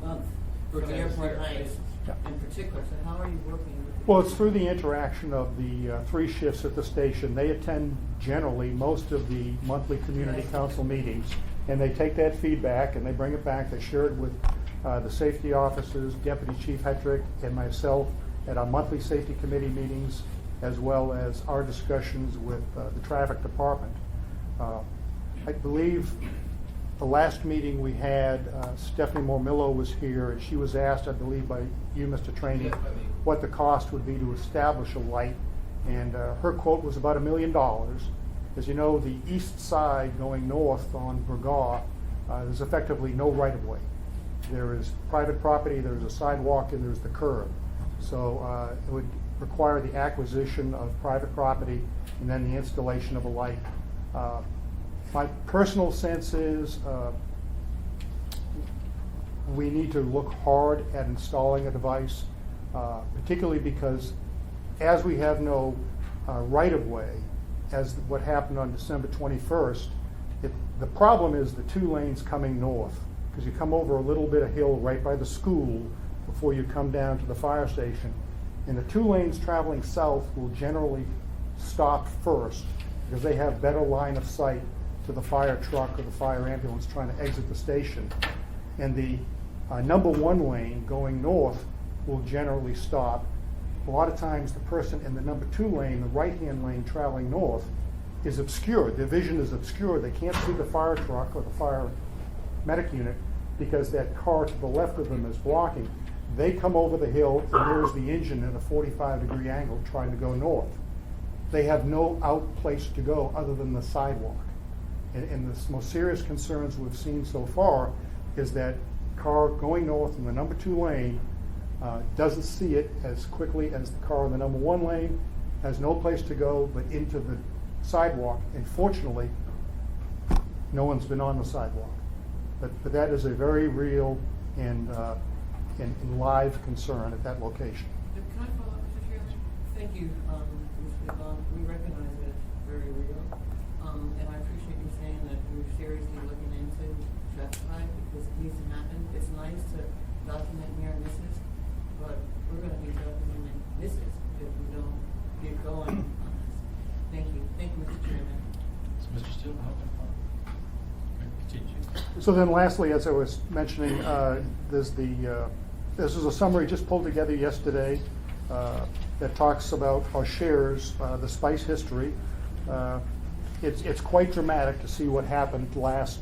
month from Airport Heights in particular. So how are you working with the Well, it's through the interaction of the 3 shifts at the station. They attend generally most of the monthly community council meetings, and they take that feedback and they bring it back. They share it with the safety officers, Deputy Chief Hetrick, and myself at our monthly safety committee meetings, as well as our discussions with the traffic department. I believe the last meeting we had, Stephanie Mormillo was here, and she was asked, I believe by you, Mr. Trainee, Yes, by me. what the cost would be to establish a light, and her quote was about $1 million. As you know, the east side going north on Burgaw, there's effectively no right-of-way. There is private property, there's a sidewalk, and there's the curb. So it would require the acquisition of private property and then the installation of a light. My personal sense is we need to look hard at installing a device, particularly because as we have no right-of-way, as what happened on December 21st, the problem is the 2 lanes coming north, because you come over a little bit of hill right by the school before you come down to the fire station. And the 2 lanes traveling south will generally stop first because they have better line of sight to the fire truck or the fire ambulance trying to exit the station. And the number 1 lane going north will generally stop. A lot of times the person in the number 2 lane, the right-hand lane traveling north, is obscured. Their vision is obscured. They can't see the fire truck or the fire medic unit because that car to the left of them is blocking. They come over the hill, and there's the engine at a 45-degree angle trying to go north. They have no out place to go other than the sidewalk. And the most serious concerns we've seen so far is that car going north in the number 2 lane doesn't see it as quickly as the car in the number 1 lane, has no place to go but into the sidewalk, and fortunately, no one's been on the sidewalk. But that is a very real and live concern at that location. Can I follow up, Mr. Chairman? Thank you, Mr. Devon. We recognize that it's very real. And I appreciate you saying that you're seriously looking into Strathclyde because it needs to happen. It's nice to document near misses, but we're going to be documenting misses if we don't get going on this. Thank you. Thank you, Mr. Chairman. Mr. Steele, continue. So then lastly, as I was mentioning, there's this is a summary just pulled together yesterday that talks about our shares, the SPICE history. It's quite dramatic to see what happened last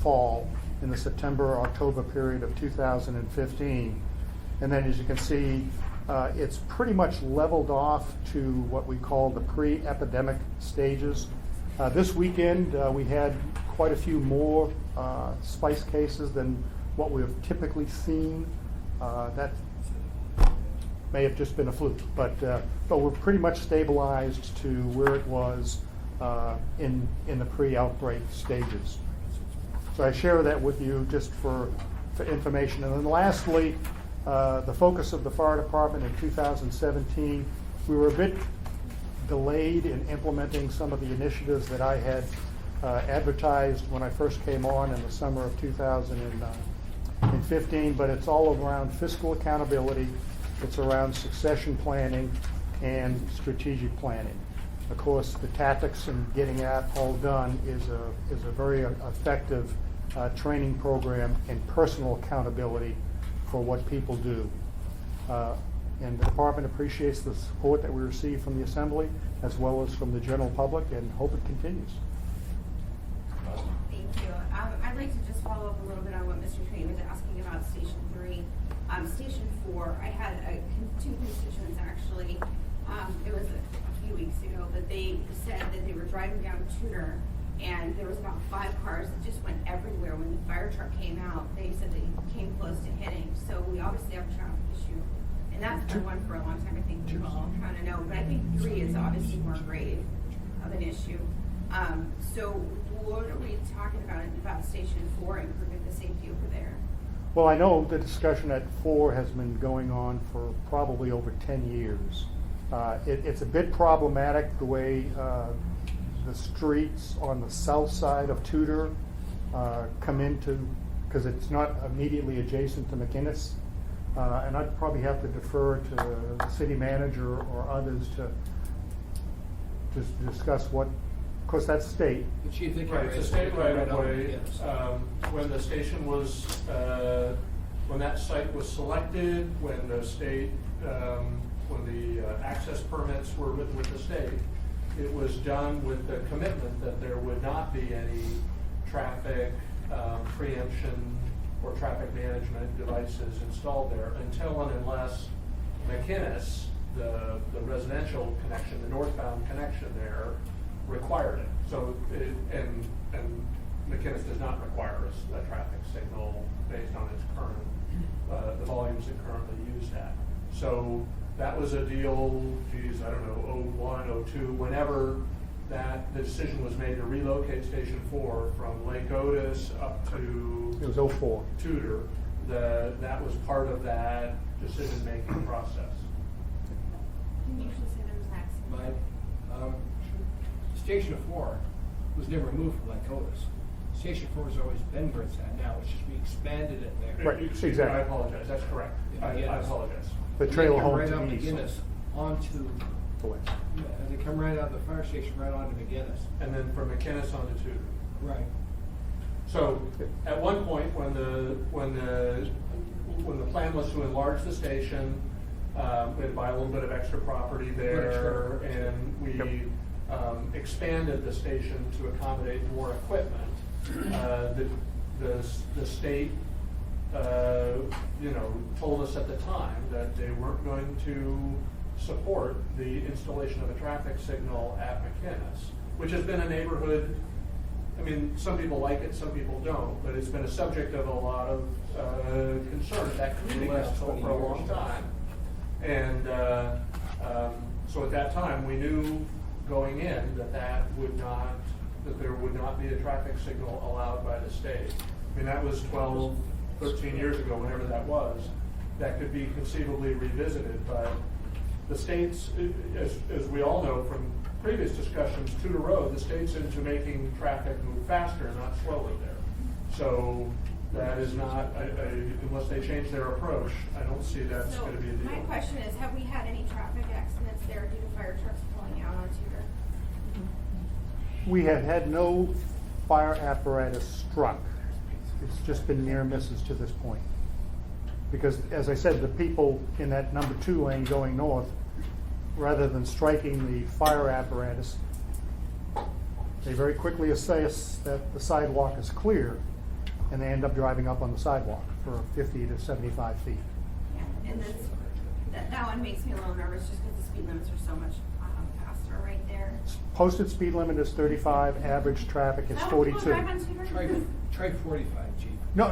fall in the September-October period of 2015. And then as you can see, it's pretty much leveled off to what we call the pre-epidemic stages. This weekend, we had quite a few more SPICE cases than what we've typically seen. That may have just been a fluke, but we're pretty much stabilized to where it was in the pre-outbreak stages. So I share that with you just for information. And then lastly, the focus of the fire department in 2017, we were a bit delayed in implementing some of the initiatives that I had advertised when I first came on in the summer of 2015, but it's all around fiscal accountability, it's around succession planning and strategic planning. Of course, the tactics and getting that all done is a very effective training program and personal accountability for what people do. And the department appreciates the support that we receive from the Assembly as well as from the general public, and hope it continues. Thank you. I'd like to just follow up a little bit on what Mr. Train was asking about Station 3. Station 4, I had two constituents actually. It was a few weeks ago, but they said that they were driving down Tudor and there was about 5 cars that just went everywhere. When the fire truck came out, they said they came close to hitting. So we obviously have a traffic issue. And that's been one for a long time. I think we're all trying to know. But I think 3 is obviously more grave of an issue. So what are we talking about Station 4, improving the safety over there? Well, I know the discussion at 4 has been going on for probably over 10 years. It's a bit problematic the way the streets on the south side of Tudor come into, because it's not immediately adjacent to McInnes. And I'd probably have to defer to the city manager or others to discuss what, of course, that's state. The chief Right, it's a state right of way. When the station was, when that site was selected, when the state, when the access permits were with the state, it was done with the commitment that there would not be any traffic preemption or traffic management devices installed there until and unless McInnes, the residential connection, the northbound connection there, required it. So, and McInnes does not require a traffic signal based on its current, the volumes it currently used at. So that was a deal, geez, I don't know, 01, 02, whenever that the decision was made to relocate Station 4 from Lake Otis up to It was 04. Tudor, that was part of that decision-making process. Can you usually say there's an accident? Station 4 was never moved from Lake Otis. Station 4 has always been where it's at now. It's just we expanded it there. Right, Excuse me, I exactly. apologize, that's correct. I apologize. The trailer home right to up the east. McInnes onto, The west. they come come right out of the fire station, right onto McGinnis. And then from McKinnis on to Tudor. Right. So at one point, when the plan was to enlarge the station, we had to buy a little bit of extra property there, Right, sure. and we expanded the station to accommodate more equipment. The state, told us at the time that they weren't going to support the installation of a traffic signal at McKinnis, which has been a neighborhood. I mean, some people like it, some people don't, but it's been a subject of a lot of concern at that community The last council 20 for a years. long time. And so at that time, we knew going in that there would not be a traffic signal allowed by the state. I mean, that was 12, 13 years ago, whenever that was. That could be conceivably revisited, but the state's, as we all know from previous discussions, Tudor Road, the state's into making traffic move faster, not slower there. So that is not, unless they change their approach, I don't see that's So going to be a deal. my question is, have we had any traffic accidents there due to fire trucks pulling out on Tudor? We have had no fire apparatus struck. It's just been near misses to this point. Because, as I said, the people in that number 2 lane going north, rather than striking the fire apparatus, they very quickly assess that the sidewalk is clear, and they end up driving up on the sidewalk for 50 to 75 feet. Yeah, and that one makes me a little nervous just because the speed limits are so much faster right there. Posted speed limit is 35, average traffic is Is that what people 42. drive on Tudor? Try 45, Chief. No,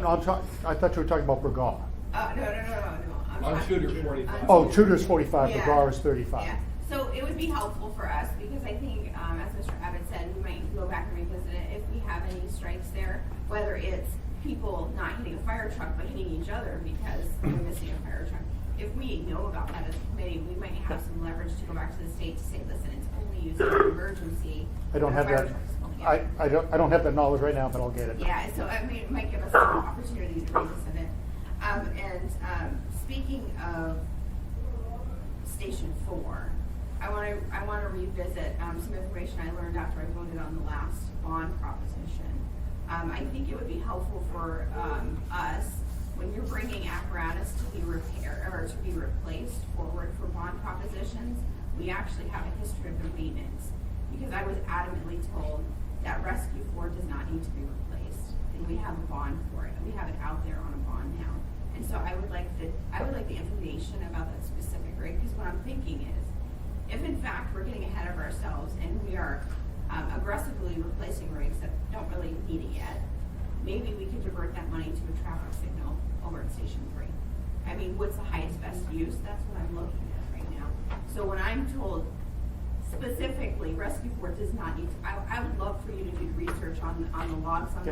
I thought you were talking about Bregar. No. I'm On talking- Tudor, 45. Oh, Tudor's 45, Yeah. Bregar is 35. Yeah, so it would be helpful for us, because I think, as Mr. Abbott said, we might go back and revisit it if we have any strikes there, whether it's people not hitting a fire truck, but hitting each other because they're missing a fire truck. If we know about that as a committee, we might have some leverage to go back to the state to say, listen, it's only used in an emergency. I don't when a have fire that, truck is pulling out. I don't have that knowledge right now, but I'll get it. Yeah, so I mean, it might give us an opportunity to revisit it. Speaking of Station 4, I want to revisit some information I learned after I voted on the last bond proposition. I think it would be helpful for us, when you're bringing apparatus to be repaired or to be replaced forward for bond propositions, we actually have a history of their maintenance. Because I was adamantly told that Rescue 4 does not need to be replaced, and we have a bond for it. We have it out there on a bond now. And so I would like the information about that specific rig, because what I'm thinking is, if in fact we're getting ahead of ourselves and we are aggressively replacing rigs that don't really need it yet, maybe we could divert that money to a traffic signal over at Station 3. I mean, what's the highest best use? That's what I'm looking at right now. So when I'm told specifically Rescue 4 does not need to, I would love for you to do research on the logs on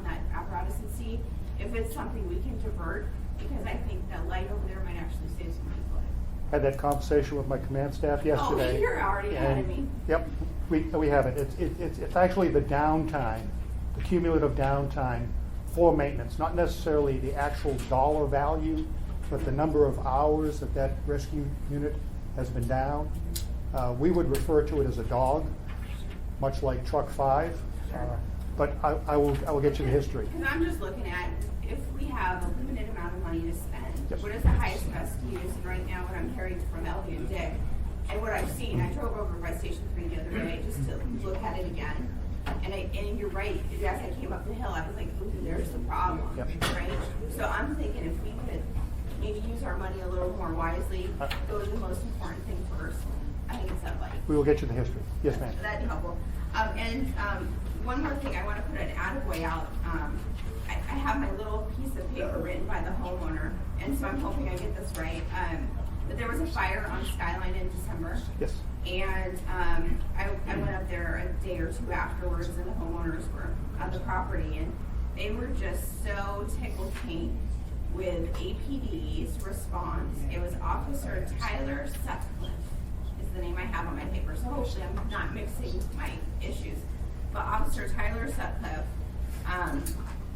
that apparatus and see if it's something we can divert, because I think that light over there might actually save some money. Had that conversation with my command staff yesterday. Oh, you're already ahead of me. Yep, we have it. It's actually the downtime, the cumulative downtime for maintenance, not necessarily the actual dollar value, but the number of hours that rescue unit has been down. We would refer to it as a dog, much like Truck 5. But I will get you the history. Because I'm just looking at, if we have a limited amount of money to spend, Yep. what is the highest best use? And right now, what I'm hearing from Ellie and Dick, and what I've seen, I drove over by Station 3 the other day just to look at it again. And you're right, as I came up the hill, I was like, ooh, there's the problem, Yep. right? So I'm thinking if we could maybe use our money a little more wisely, go to the most important thing first. I think it's that light. We will get you the history. Yes, ma'am. That'd be helpful. One more thing, I want to put an attaboy out. I have my little piece of paper written by the homeowner, and so I'm hoping I get this right. But there was a fire on Skyline in December. Yes. And I went up there a day or two afterwards, and the homeowners were on the property, and they were just so tickled pink with APD's response. It was Officer Tyler Sutcliffe is the name I have on my paper, so hopefully I'm not mixing my issues. But Officer Tyler Sutcliffe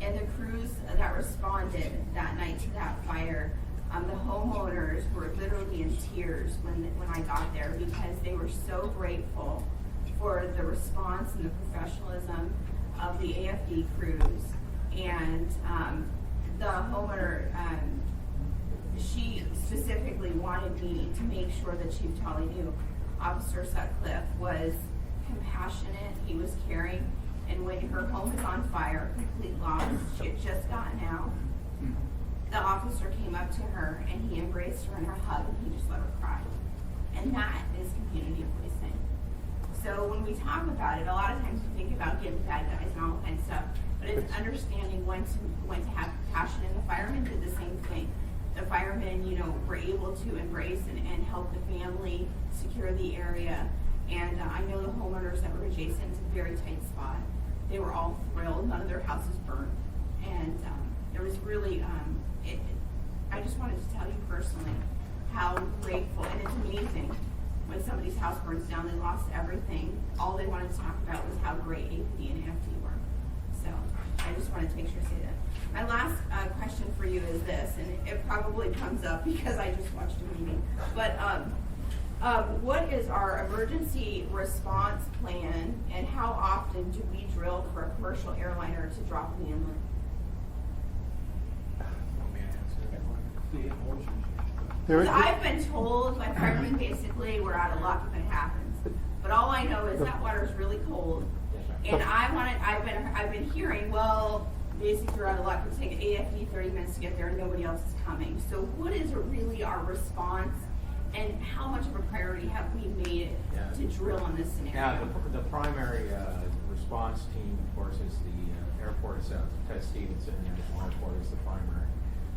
and the crews that responded that night to that fire The homeowners were literally in tears when I got there because they were so grateful for the response and the professionalism of the AFD crews. And the homeowner, she specifically wanted me to make sure that Chief Tully knew Officer Sutcliffe was compassionate, he was caring, and when her home was on fire, complete loss, she had just gotten out, the officer came up to her and he embraced her in her hug and he just let her cry. And that is community policing. So when we talk about it, a lot of times we think about getting bad guys and all that kind of stuff, but it's understanding when to have compassion, and the firemen did the same thing. The firemen, were able to embrace and help the family secure the area. And I know the homeowners that were adjacent, it's a very tight spot. They were all thrilled, none of their houses burned. And there was really, I just wanted to tell you personally how grateful, and it's amazing when somebody's house burns down, they lost everything. All they wanted to talk about was how great AFD and AFD were. So I just wanted to make sure to say that. My last question for you is this, and it probably comes up because I just watched a meeting, but what is our emergency response plan, and how often do we drill for a commercial airliner to drop in the inlet? There is- I've been told by firemen basically we're out of luck if it happens, but all I know is that water is really cold, and I've been hearing, well, basically we're out of luck. It's taking AFD 30 minutes to get there, and nobody else is coming. So what is really our response, and how much of a priority have we made it to drill in this scenario? Yeah, the primary response team, of course, is the airport itself. Ted Stevens International Airport is the primary.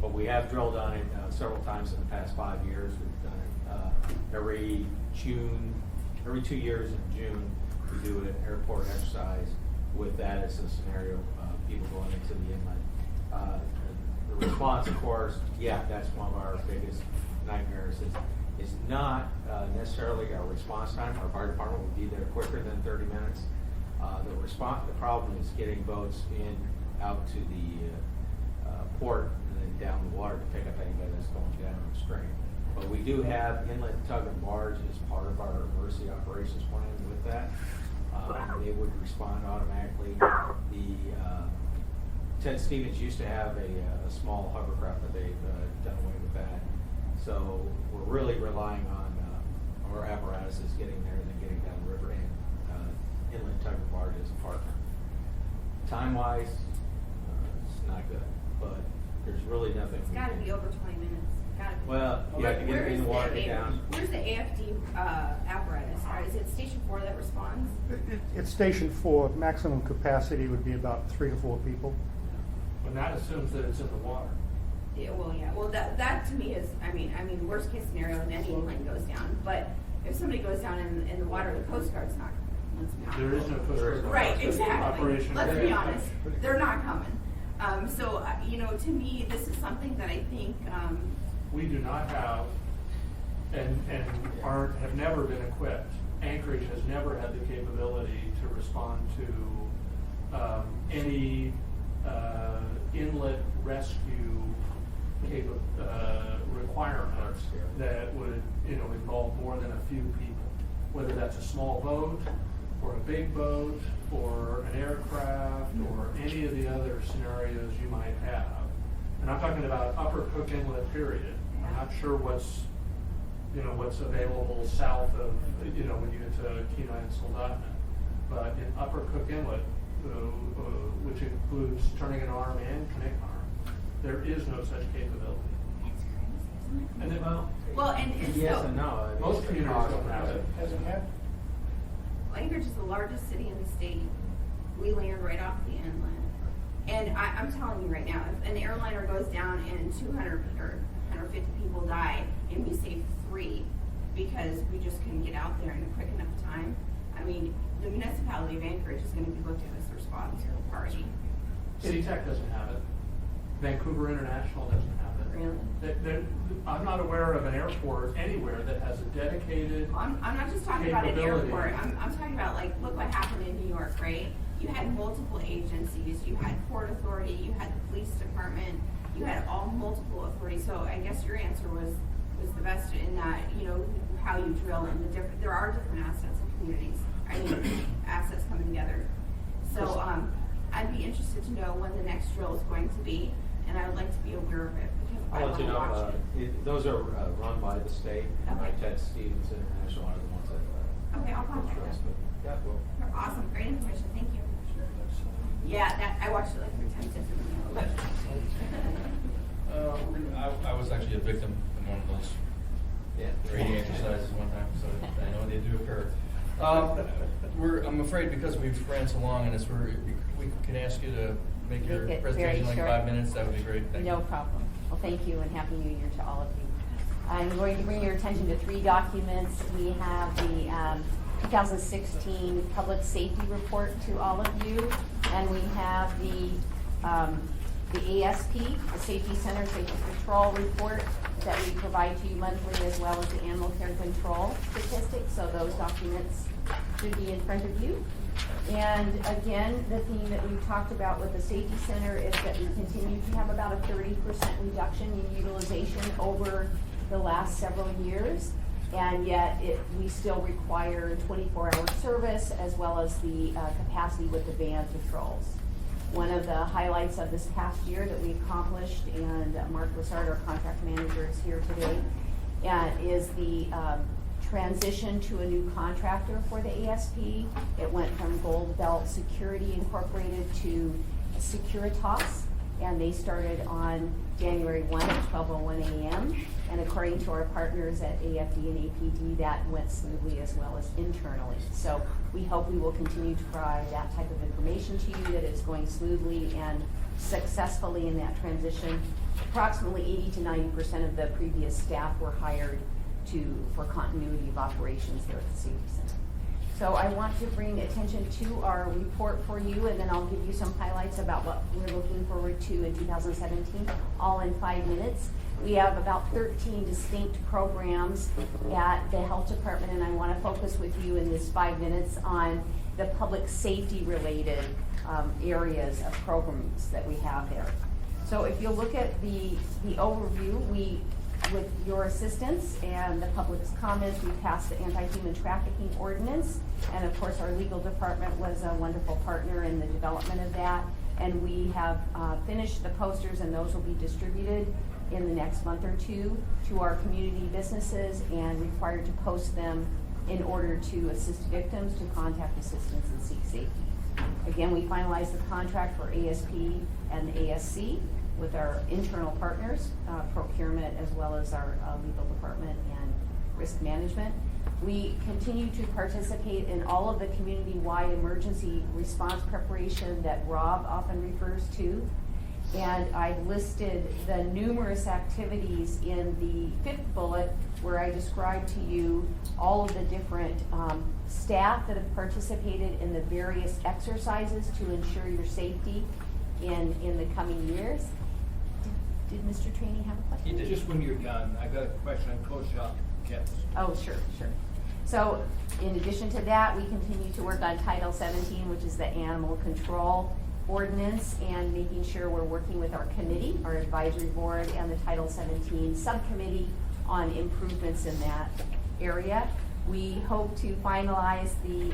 But we have drilled on it several times in the past 5 years. We've done it every 2 years in June. We do an airport exercise with that as a scenario, people going into the inlet. The response, of course, that's one of our biggest nightmares. Is not necessarily our response time. Our fire department will be there quicker than 30 minutes. The problem is getting boats out to the port and then down the water to pick up anybody that's going downstream. But we do have inlet tug and barge as part of our emergency operations plan with that. They would respond automatically. Ted Stevens used to have a small hovercraft, but they've done away with that. So we're really relying on our apparatuses getting there and then getting down the river, and inlet tug and barge as a partner. Time-wise, it's not good, but there's really nothing. It's gotta be over 20 minutes. Gotta be. Well, you have to get in the water, get down. Where's the AFD apparatus? Is it Station 4 that responds? It's Station 4. Maximum capacity would be about 3 to 4 people. And that assumes that it's in the water. Yeah, well, that to me is, I mean, worst case scenario, then any plane goes down. But if somebody goes down in the water, the Coast Guard's not coming. Let's be honest. There is no Coast Guard. Right, exactly. Operation. Let's be honest. They're not coming. So, to me, this is something that I think, We do not have, and have never been equipped. Anchorage has never had the capability to respond to any inlet rescue requirements that would involve more than a few people, whether that's a small boat or a big boat or an aircraft or any of the other scenarios you might have. And I'm talking about Upper Cook Inlet, period. I'm not sure what's available south of, when you get to Kenai and Soldotna. But in Upper Cook Inlet, which includes turning an arm and connect arm, there is no such capability. it's crazy, isn't it? And then, And Yes so, and no. I mean, most it's communities cost don't have it. Has it happened? Anchorage is the largest city in the state. We land right off the inlet. And I'm telling you right now, if an airliner goes down and 200 or 150 people die, and we save 3 because we just couldn't get out there in a quick enough time, I mean, the municipality of Anchorage is going to be looked at as the responsible party. City Tech doesn't have it. Vancouver International doesn't have it. Really? I'm not aware of an airport anywhere that has a dedicated. I'm not just talking about an capability. airport. I'm talking about, like, look what happened in New York, right? You had multiple agencies. You had Port Authority. You had the police department. you had all multiple authorities, so I guess your answer was the best in that, you know, how you drill and the different, there are different assets in communities, I mean, assets coming together. So, I'd be interested to know when the next drill is going to be, and I would like to be aware of it, because I I'll let want you to know, watch it. those are run by the state, Okay. Ted Stevens International are the ones that. Okay, I'll contact control us, them. but, yeah, well. Awesome, great information, thank you. Yeah, that, I watched it like 3 times differently, but. I was actually a victim in one of those training exercises one time, so I know they do occur. I'm afraid because we've ran so long on this, we can ask you to make your Make it presentation very like short. 5 minutes, that would be great, thank you. No problem. Well, thank you and Happy New Year to all of you. I'm going to bring your attention to 3 documents. We have the 2016 Public Safety Report to all of you, and we have the ASP, the Safety Center Safety Patrol Report that we provide to you monthly, as well as the Animal Care Control statistics. So those documents should be in front of you. And again, the theme that we've talked about with the Safety Center is that we continue to have about a 30% reduction in utilization over the last several years. And yet we still require 24-hour service as well as the capacity with the van patrols. One of the highlights of this past year that we accomplished, and Mark Lassard, our contract manager, is here today, is the transition to a new contractor for the ASP. It went from Gold Belt Security Incorporated to Securitas, and they started on January 1 at 12:01 a.m. And according to our partners at AFD and APD, that went smoothly as well as internally. So we hope we will continue to provide that type of information to you, that it's going smoothly and successfully in that transition. Approximately 80 to 90% of the previous staff were hired for continuity of operations there at the Safety Center. So I want to bring attention to our report for you, and then I'll give you some highlights about what we're looking forward to in 2017, all in 5 minutes. We have about 13 distinct programs at the Health Department, and I want to focus with you in this 5 minutes on the public safety related areas of programs that we have there. So if you look at the overview, with your assistance and the public's comments, we passed the anti-human trafficking ordinance, and of course our legal department was a wonderful partner in the development of that, and we have finished the posters, and those will be distributed in the next month or 2 to our community businesses and required to post them in order to assist victims to contact assistance and seek safety. Again, we finalized the contract for ASP and ASC with our internal partners, procurement, as well as our legal department and risk management. We continue to participate in all of the community-wide emergency response preparation that Rob often refers to. And I've listed the numerous activities in the 5th bullet where I described to you all of the different staff that have participated in the various exercises to ensure your safety in the coming years. Did Mr. Trainee have a question? He did. Just when you're done, I got a question on closed shop kits. Oh, sure. So in addition to that, we continue to work on Title 17, which is the animal control ordinance, and making sure we're working with our committee, our advisory board, and the Title 17 subcommittee on improvements in that area. We hope to finalize the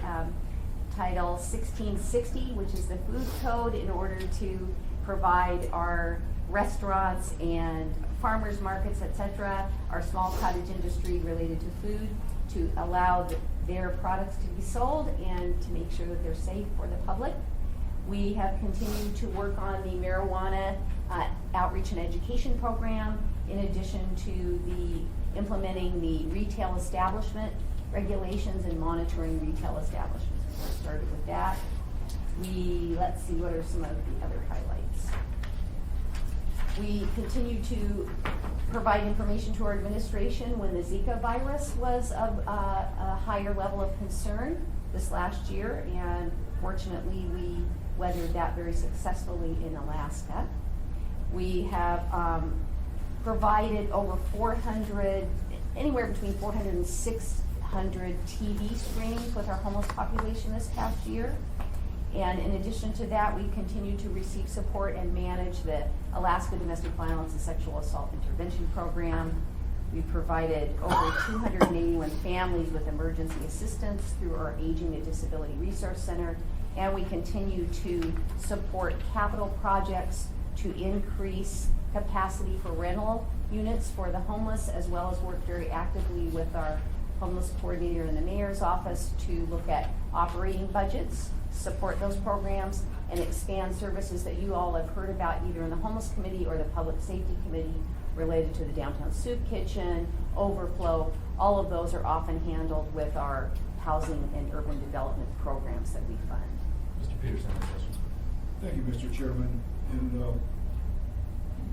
Title 1660, which is the food code, in order to provide our restaurants and farmers markets, etc., our small cottage industry related to food, to allow their products to be sold and to make sure that they're safe for the public. We have continued to work on the marijuana outreach and education program, in addition to the implementing the retail establishment regulations and monitoring retail establishments. We started with that. Let's see, what are some of the other highlights? We continue to provide information to our administration when the Zika virus was of a higher level of concern this last year, and fortunately we weathered that very successfully in Alaska. We have provided over 400, anywhere between 400 and 600 TB screenings with our homeless population this past year. And in addition to that, we continue to receive support and manage the Alaska Domestic Violence and Sexual Assault Intervention Program. We provided over 281 families with emergency assistance through our Aging and Disability Resource Center. And we continue to support capital projects to increase capacity for rental units for the homeless, as well as work very actively with our homeless coordinator in the mayor's office to look at operating budgets, support those programs, and expand services that you all have heard about either in the homeless committee or the public safety committee related to the downtown soup kitchen, overflow. All of those are often handled with our housing and urban development programs that we fund. Mr. Peterson, any questions? Thank you, Mr. Chairman. And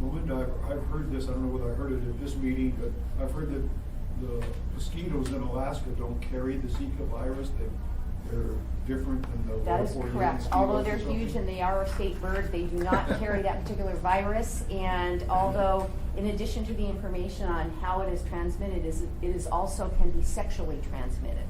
Melinda, I've heard this, I don't know whether I heard it at this meeting, but I've heard that the mosquitoes in Alaska don't carry the Zika virus, they're different than the That is local correct. mosquitoes Although or they're something? huge and they are a state bird, they do not carry that particular virus. And although, in addition to the information on how it is transmitted, it is also can be sexually transmitted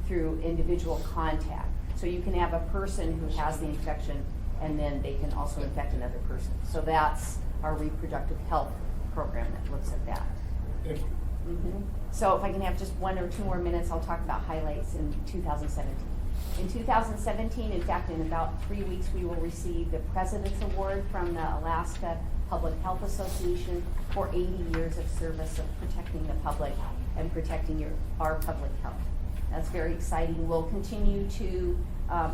through individual contact. So you can have a person who has the infection and then they can also infect another person. So that's our reproductive health program that looks at that. Thank you. Mhm. So if I can have just 1 or 2 more minutes, I'll talk about highlights in 2017. In 2017, in fact, in about 3 weeks, we will receive the President's Award from the Alaska Public Health Association for 80 years of service of protecting the public and protecting our public health. That's very exciting. We'll continue to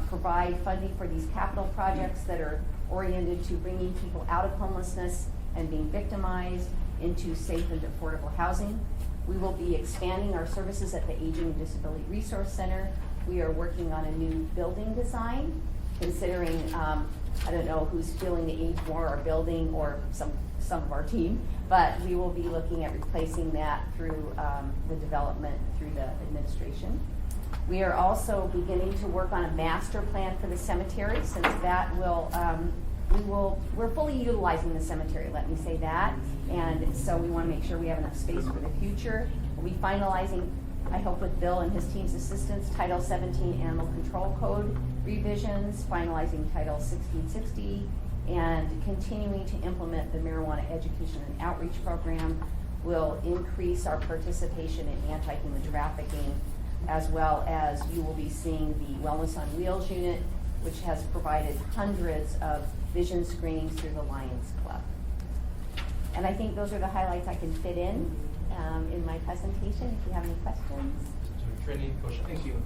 provide funding for these capital projects that are oriented to bringing people out of homelessness and being victimized into safe and affordable housing. We will be expanding our services at the Aging and Disability Resource Center. We are working on a new building design, considering, I don't know who's feeling the age more, our building or some of our team, but we will be looking at replacing that through the development through the administration. We are also beginning to work on a master plan for the cemetery, since that will, we're fully utilizing the cemetery, let me say that. And so we want to make sure we have enough space for the future. We'll be finalizing, I hope with Bill and his team's assistance, Title 17 Animal Control Code revisions, finalizing Title 1660, and continuing to implement the marijuana education and outreach program. Will increase our participation in anti-human trafficking, as well as you will be seeing the Wellness on Wheels unit, which has provided hundreds of vision screenings through the Lions Club. And I think those are the highlights I can fit in my presentation. If you have any questions. So Trini, Kosha. Thank you.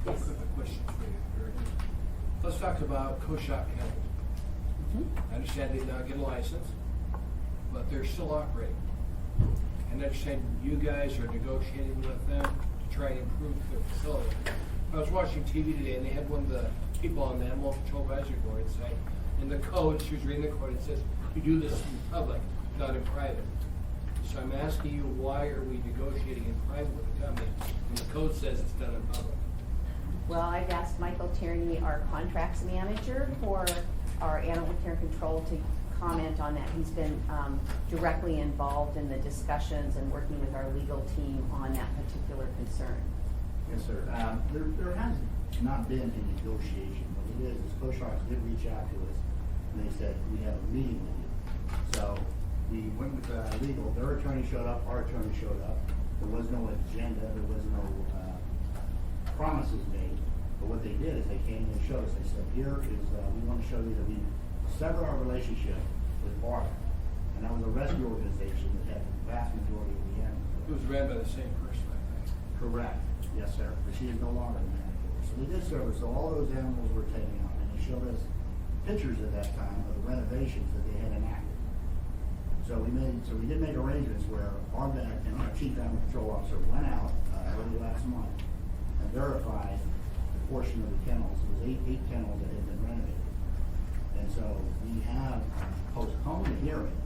Yes. Quick question for you. Very good. Let's talk about Koshak Kennel. I understand they did not get a license, but they're still operating. And I understand you guys are negotiating with them to try and improve their facility. I was watching TV today and they had one of the people on the Animal Control Advisory Board say, in the code, she was reading the code, it says, you do this in public, not in private. So I'm asking you, why are we negotiating in private with the company when the code says it's done in public? Well, I've asked Michael Tierney, our contracts manager for our animal care control, to comment on that. He's been directly involved in the discussions and working with our legal team on that particular concern. Yes, sir. There has not been any negotiation. What it is Koshak did reach out to us, and they said, we have a meeting with you. So we went with legal. Their attorney showed up, our attorney showed up. There was no agenda, there was no promises made. But what they did is they came and showed us. They said, here is, we want to show you that we severed our relationship with BARDA. And that was a rescue organization that had the vast majority of the animals. It was ran by the same person, I think. Correct. Yes, sir. But she is no longer the manager. So they did service. So all those animals were taken out, and they showed us pictures at that time of the renovations that they had enacted. So we did make arrangements where RMAC and our chief animal control officer went out early last month and verified the portion of the kennels. It was eight kennels that had been renovated. And so we have postponed the hearing,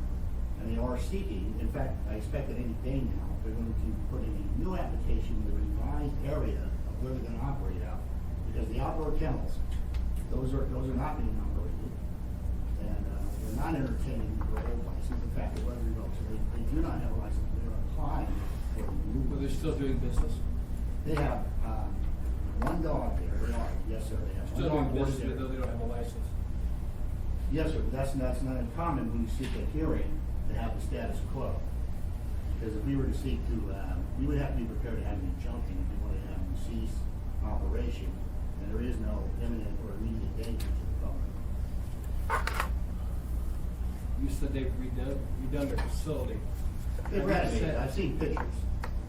and they are seeking, in fact, I expect that any day now, they're going to put in a new application with a revised area of where they're going to operate out. Because the outdoor kennels, those are not being operated. And they're not entertaining their old license. In fact, it was revoked. So they do not have a license. They're applying for a new But they're still doing business? They have one dog there, a dog, Yes, sir, they have. Still one on doing board business there. with, though they don't have a license. Yes, sir, but that's not uncommon when you seek a hearing to have the status quo. Because if we were to seek to, we would have to be prepared to have an injunction if we wanted to have them cease operation, and there is no imminent or immediate danger to the public. You said they've redone their facility. They've Have they renovated, sent- I've seen pictures.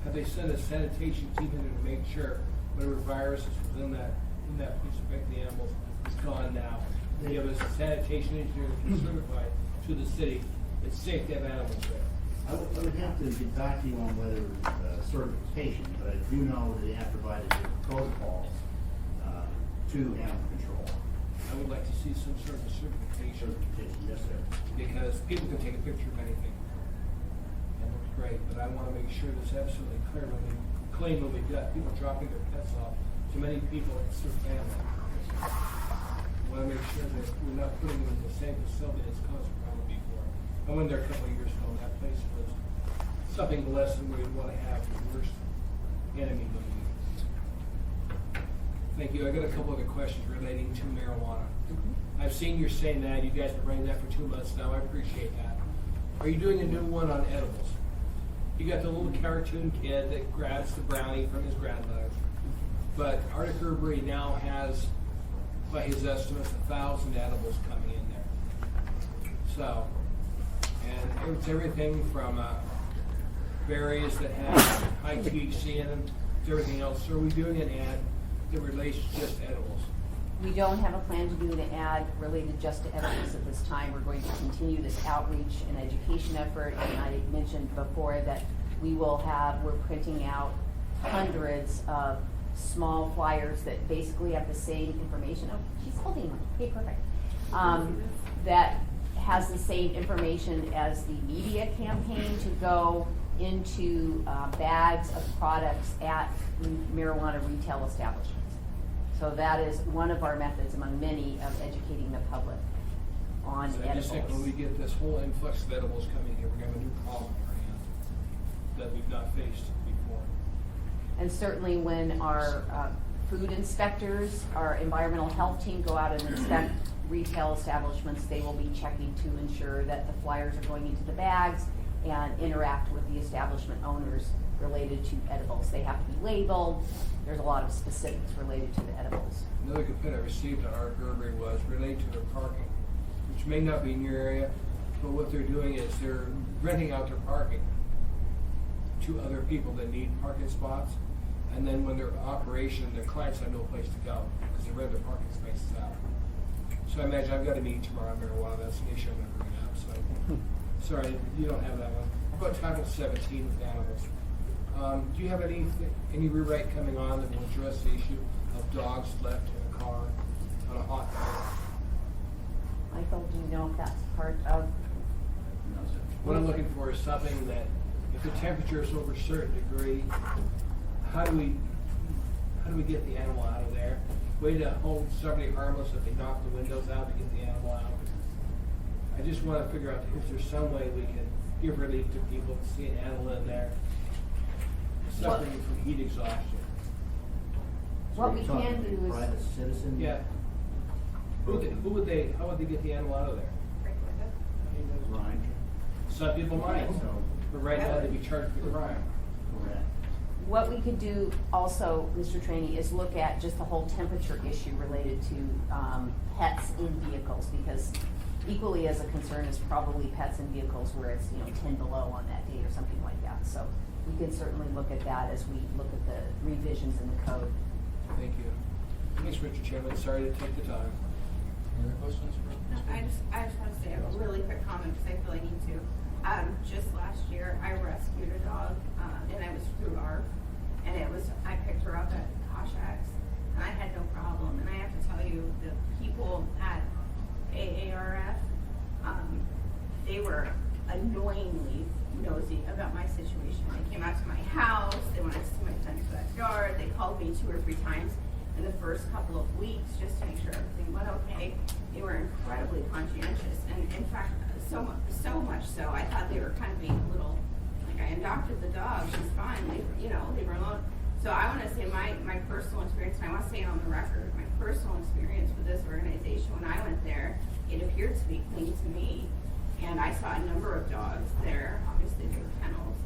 Have they sent a sanitation team in there to make sure whatever virus is within that place affecting the animals is gone now? They have a sanitation engineer that can certify to the city it's safe to have animals there. I would have to get back to you on whether certification, but I do know that they have provided the protocols to animal control. I would like to see some sort of certification. Certification, yes, sir. Because people can take a picture of anything. That looks great, but I wanna make sure that's absolutely clear when they claim that we've got people dropping their pets off to many people, it's their family. I wanna make sure that we're not putting them in the same facility that's caused a problem before. I went there a couple of years ago, and that place was something less than we'd wanna have the worst enemy living. Thank you. I got a couple other questions relating to marijuana. I've seen you're saying that, you guys have been running that for 2 months now, I appreciate that. Are you doing a new one on edibles? You got the little cartoon kid that grabs the brownie from his grandmother. But Arctic Herbery now has, by his estimates, 1,000 edibles coming in there. So, and it's everything from berries that have high THC in them to everything else. So are we doing an ad that relates just to edibles? We don't have a plan to do an ad related just to edibles at this time. We're going to continue this outreach and education effort, and I mentioned before that we're printing out hundreds of small flyers that basically have the same information. Oh, she's holding one. Okay, perfect. That has the same information as the media campaign to go into bags of products at marijuana retail establishments. So that is one of our methods among many of educating the public on So I just think when we edibles. get this whole influx of edibles coming here, we're gonna have a new problem on our hands that we've not faced before. And certainly when our food inspectors, our environmental health team go out and inspect retail establishments, they will be checking to ensure that the flyers are going into the bags and interact with the establishment owners related to edibles. They have to be labeled. There's a lot of specifics related to the edibles. Another complaint I received on our Herbery was related to their parking, which may not be in your area, but what they're doing is they're renting out their parking to other people that need parking spots. And then when they're in operation, their clients have no place to go because they rent their parking spaces out. So I imagine I've got a meeting tomorrow on marijuana. That's an issue I'm going to bring up. So, sorry, you don't have that one. How about Title 17 with animals? Do you have any rewrite coming on that will address the issue of dogs left in a car on a hot day? Michael, do you know if that's part of? No, sir. What I'm looking for is something that, if the temperature is over a certain degree, how do we get the animal out of there? Way to hold somebody harmless if they knock the windows out to get the animal out. I just want to figure out if there's some way we can give relief to people to see an animal in there suffering from heat exhaustion. What So we you're talking can do a is. Private citizen? Yeah. How would they get the animal out of there? Right. Some people might, So, but right now they'd be charged for the crime. correct. What we could do also, Mr. Trainee, is look at just the whole temperature issue related to pets in vehicles, because equally as a concern is probably pets in vehicles where it's 10 below on that day or something like that. So we can certainly look at that as we look at the revisions in the code. Thank you. Thanks, Mr. Chairman. Sorry to take the time. Any other questions for No, Ms. I just want to say a really quick comment because I feel I need to. Just last year, I rescued a dog, and I was through ARF, and I picked her up at Koshax, and I had no problem. And I have to tell you, the people at AARF, they were annoyingly nosy about my situation. They came out to my house, they wanted to see my fenced backyard, they called me 2 or 3 times in the first couple of weeks just to make sure everything went okay. They were incredibly conscientious, and in fact, so much so, I thought they were kind of being a little, like, I adopted the dog, she's fine, leave her alone. So I want to say my personal experience, and I want to say it on the record, my personal experience with this organization. When I went there, it appeared to be clean to me, and I saw a number of dogs there. Obviously, there were kennels.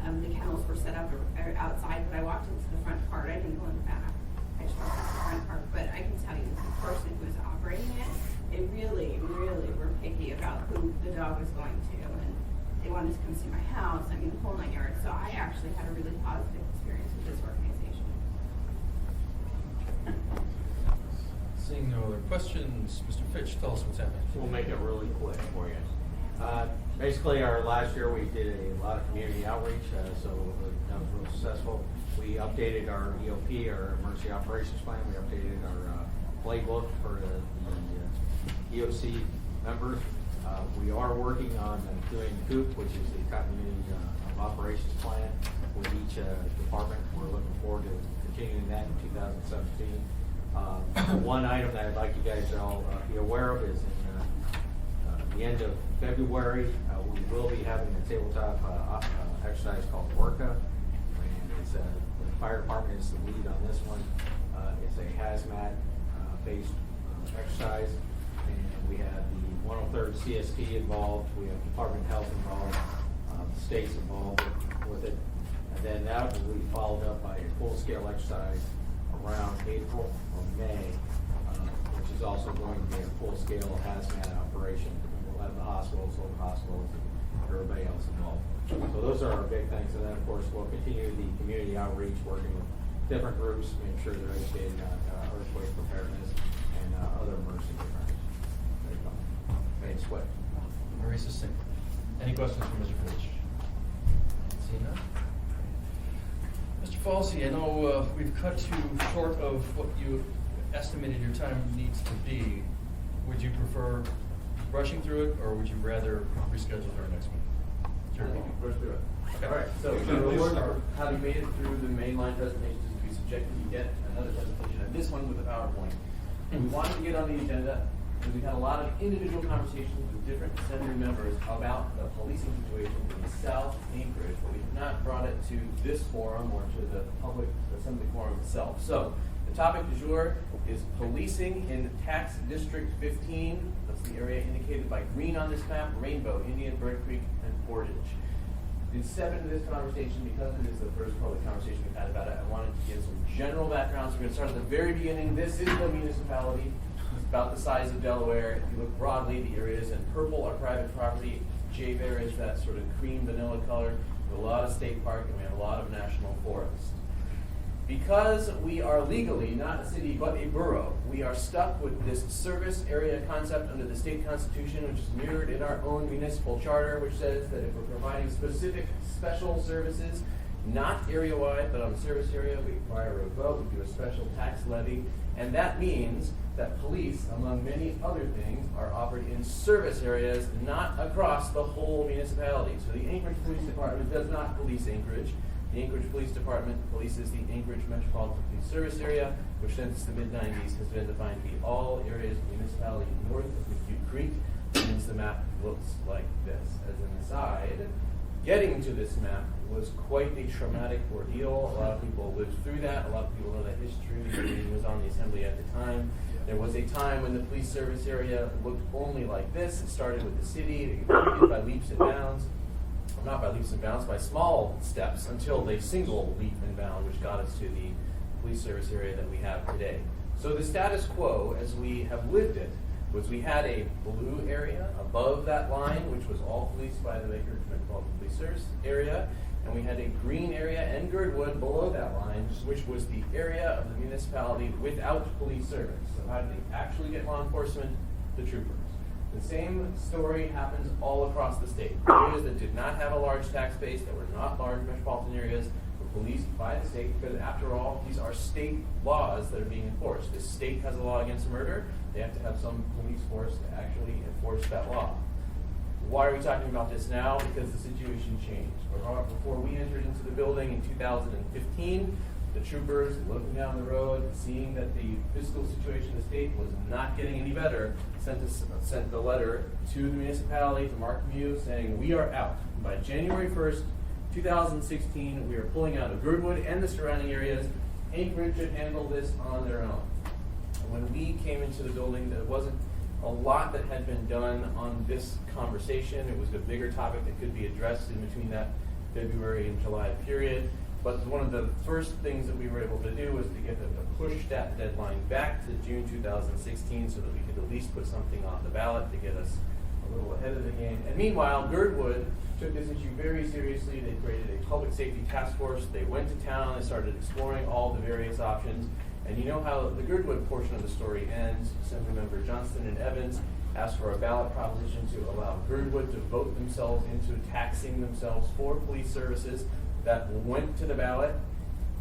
The kennels were set up outside, but I walked into the front part. I didn't go in the back. I just walked into the front part. But I can tell you, the person who was operating it, they really, really were picky about who the dog was going to, and they wanted to come see my house. I mean, the whole 9 yards. So I actually had a really positive experience with this organization. Seeing no other questions, Mr. Fitch, tell us what's happening. We'll make it really quick for you. Basically, our last year we did a lot of community outreach, so that was real successful. We updated our EOP, our Emergency Operations Plan. We updated our playbook for the EOC members. We are working on doing COOP, which is the Continuity of Operations Plan with each department. We're looking forward to continuing that in 2017. One item that I'd like you guys to all be aware of is in the end of February, we will be having a tabletop exercise called Orca, and it's the fire department is the lead on this one. It's a hazmat based exercise, and we have the 103rd CST involved. We have Department of Health involved, the state's involved with it, and then that will be followed up by a full-scale exercise around April or May, which is also going to be a full-scale hazmat operation. We'll have the hospitals, local hospitals, and everybody else involved. So those are our big things. And then, of course, we'll continue the community outreach, working with different groups, make sure they're educated on earthquake preparedness and other emergency preparedness. There you go. Very swift. Very succinct. Any questions for Mr. Fitch? Seeing none. Mr. Falsey, I know we've cut you short of what you estimated your time needs to be. Would you prefer rushing through it, or would you rather reschedule our next meeting? Sure. Rush through it. Okay. All right, so the reward for having made it through the mainline presentations is to be subjected to yet another presentation, and this one with a PowerPoint. We wanted to get on the agenda because we've had a lot of individual conversations with different assembly members about the policing situation in South Anchorage, but we have not brought it to this forum or to the public assembly forum itself. So the topic du jour is policing in Tax District 15. That's the area indicated by green on this map: Rainbow, Indian, Bird Creek, and Portage. To step into this conversation, because it is the first public conversation we've had about it, I wanted to give some general background. So we're going to start at the very beginning. This is the municipality. It's about the size of Delaware. If you look broadly, the areas in purple are private property. Jade there is that sort of cream vanilla color. We have a lot of state park, and we have a lot of national forest. Because we are legally not a city but a borough, we are stuck with this service area concept under the state constitution, which is mirrored in our own municipal charter, which says that if we're providing specific special services, not area-wide, but on the service area, we require a vote, we do a special tax levy, and that means that police, among many other things, are offered in service areas, not across the whole municipality. So the Anchorage Police Department does not police Anchorage. The Anchorage Police Department polices the Anchorage Metropolitan Police Service Area, which since the mid-90s has been defined to be all areas of the municipality north of McHugh Creek. Hence the map looks like this. As an aside, getting to this map was quite a traumatic ordeal. A lot of people lived through that. A lot of people know that history. It was on the assembly at the time. There was a time when the police service area looked only like this. It started with the city. It increased by leaps and bounds. Well, not by leaps and bounds, by small steps until they single leap and bound, which got us to the police service area that we have today. So the status quo, as we have lived it, was we had a blue area above that line, which was all policed by the Anchorage Metropolitan Police Service area, and we had a green area and Girdwood below that line, which was the area of the municipality without police service. So how did they actually get law enforcement? The troopers. The same story happens all across the state. Areas that did not have a large tax base, that were not large metropolitan areas, were policed by the state because, after all, these are state laws that are being enforced. The state has a law against murder. They have to have some police force to actually enforce that law. Why are we talking about this now? Because the situation changed. Before we entered into the building in 2015, the troopers, looking down the road, seeing that the fiscal situation in the state was not getting any better, sent the letter to the municipality, to Mark Mew, saying, we are out. By January 1st, 2016, we are pulling out of Girdwood and the surrounding areas. Anchorage should handle this on their own. when we came into the building, there wasn't a lot that had been done on this conversation. It was a bigger topic that could be addressed in between that February and July period. But one of the first things that we were able to do was to get to push that deadline back to June 2016 so that we could at least put something on the ballot to get us a little ahead of the game. And meanwhile, Girdwood took this issue very seriously. They created a public safety task force. They went to town and started exploring all the various options. And you know how the Girdwood portion of the story ends. Assemblymember Johnston and Evans asked for a ballot proposition to allow Girdwood to vote themselves into taxing themselves for police services. That went to the ballot.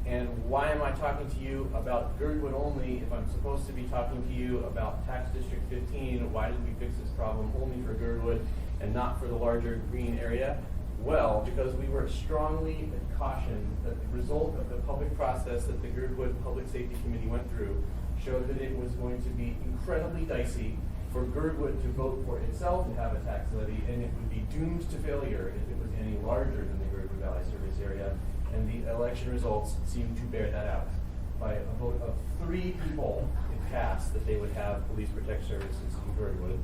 And why am I talking to you about Girdwood only if I'm supposed to be talking to you about Tax District 15? Why did we fix this problem only for Girdwood and not for the larger green area? Well, because we were strongly cautioned that the result of the public process that the Girdwood Public Safety Committee went through showed that it was going to be incredibly dicey for Girdwood to vote for itself to have a tax levy, and it would be doomed to failure if it was any larger than the Girdwood Valley Service Area. And the election results seemed to bear that out. By a vote of 3 people, it passed that they would have police protect services in Girdwood.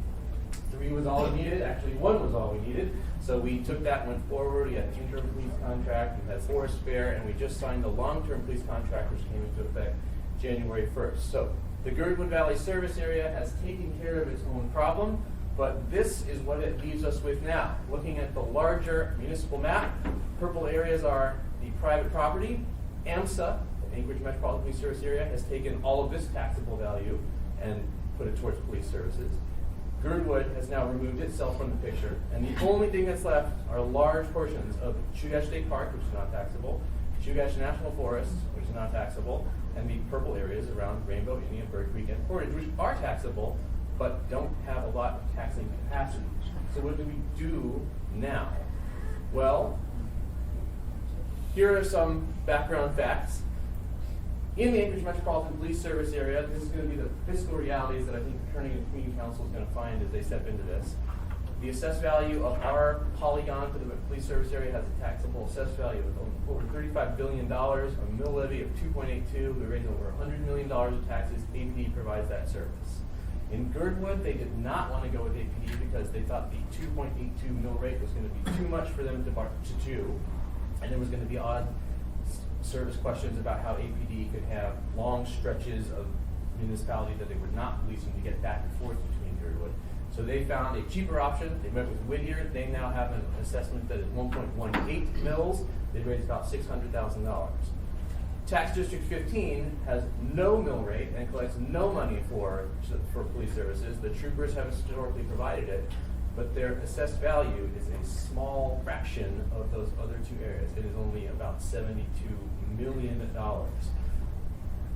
3 was all we needed. Actually, 1 was all we needed. So we took that and went forward. We had an interim police contract. We had Forest Fair, and we just signed the long-term police contract, which came into effect January 1st. So the Girdwood Valley Service Area has taken care of its own problem, but this is what it leaves us with now. Looking at the larger municipal map, purple areas are the private property. AMSA, the Anchorage Metropolitan Police Service Area, has taken all of this taxable value and put it towards police services. Girdwood has now removed itself from the picture, and the only thing that's left are large portions of Chugach State Park, which is not taxable, Chugach National Forest, which is not taxable, and the purple areas around Rainbow, Indian, Bird Creek, and Portage, which are taxable, but don't have a lot of taxing capacity. So what do we do now? Well, here are some background facts. In the Anchorage Metropolitan Police Service Area, this is going to be the fiscal realities that I think the Attorney and Community Council is going to find as they step into this. The assessed value of our polygon for the police service area has a taxable assessed value of over $35 billion, a mill levy of 2.82. We raised over $100 million of taxes. APD provides that service. In Girdwood, they did not want to go with APD because they thought the 2.82 mill rate was going to be too much for them to do, and there was going to be odd service questions about how APD could have long stretches of municipality that they were not policing to get back and forth between Girdwood. So they found a cheaper option. They went with Whittier. They now have an assessment that is 1.18 mils. They raised about $600,000. Tax District 15 has no mill rate and collects no money for police services. The troopers have historically provided it, but their assessed value is a small fraction of those other 2 areas. It is only about $72 million.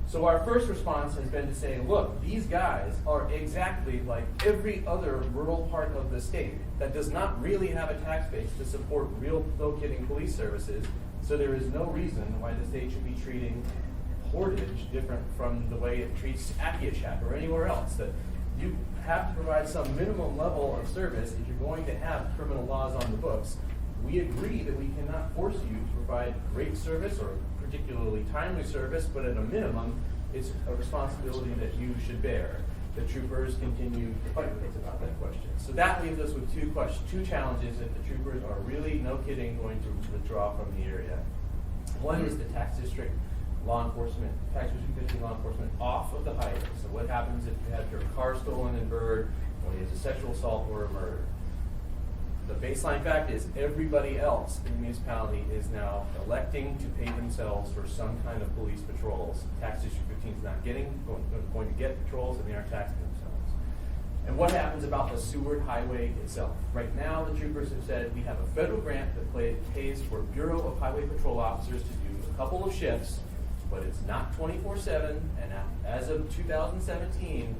So our first response has been to say, look, these guys are exactly like every other rural part of the state that does not really have a tax base to support real locating police services. So there is no reason why the state should be treating Portage different from the way it treats Akiachak or anywhere else. That you have to provide some minimum level of service if you're going to have criminal laws on the books. We agree that we cannot force you to provide great service or particularly timely service, but at a minimum, it's a responsibility that you should bear. The troopers continue to fight with us about that question. So that leaves us with 2 challenges that the troopers are really, no kidding, going to withdraw from the area. One is the tax district law enforcement, tax district 15 law enforcement off of the highway. So what happens if you have your car stolen in Bird, or you have a sexual assault or a murder? The baseline fact is everybody else in the municipality is now electing to pay themselves for some kind of police patrols. Tax District 15 is not going to get patrols, and they are taxing themselves. And what happens about the Seward Highway itself? Right now, the troopers have said we have a federal grant that pays for Bureau of Highway Patrol officers to do a couple of shifts, but it's not 24/7. And as of 2017,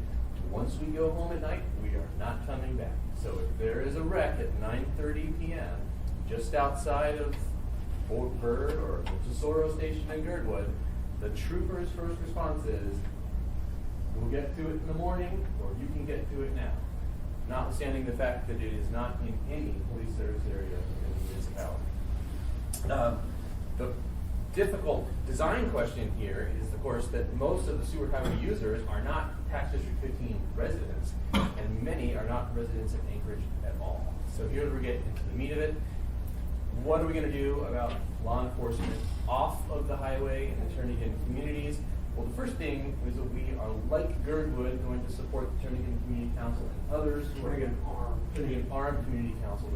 once we go home at night, we are not coming back. So if there is a wreck at 9:30 p.m. just outside of Fort Bird or the Tesoro Station in Girdwood, the trooper's first response is, we'll get to it in the morning, or you can get to it now. Notwithstanding the fact that it is not in any police service area in the municipality. The difficult design question here is the of course, that most of the Seward Highway users are not Tax District 15 residents, and many are not residents of Anchorage at all. So here we get into the meat of it. What are we going to do about law enforcement off of the highway and the Turnagain communities? Well, the first thing is that we are, like Girdwood, going to support the Turnagain Community Council and others who are Turnagain Armed Community Council.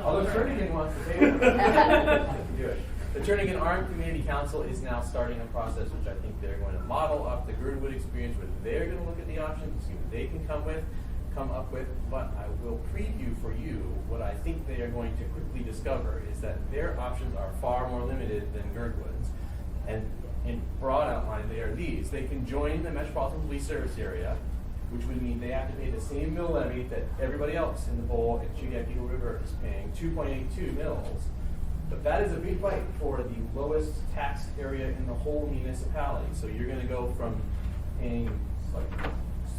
Although Turnagain wants to pay for it. Do it. The Turnagain Armed Community Council is now starting a process which I think they're going to model off the Girdwood experience, where they're going to look at the options and see what they can come up with, but I will preview for you what I think they are going to quickly discover is that their options are far more limited than Girdwood's. And in broad outline, they are these. They can join the Metropolitan Police Service area, which would mean they have to pay the same mill levy that everybody else in the bowl at Chugach Eagle River is paying, 2.82 mills. But that is a big fight for the lowest tax area in the whole municipality. So you're going to go from paying like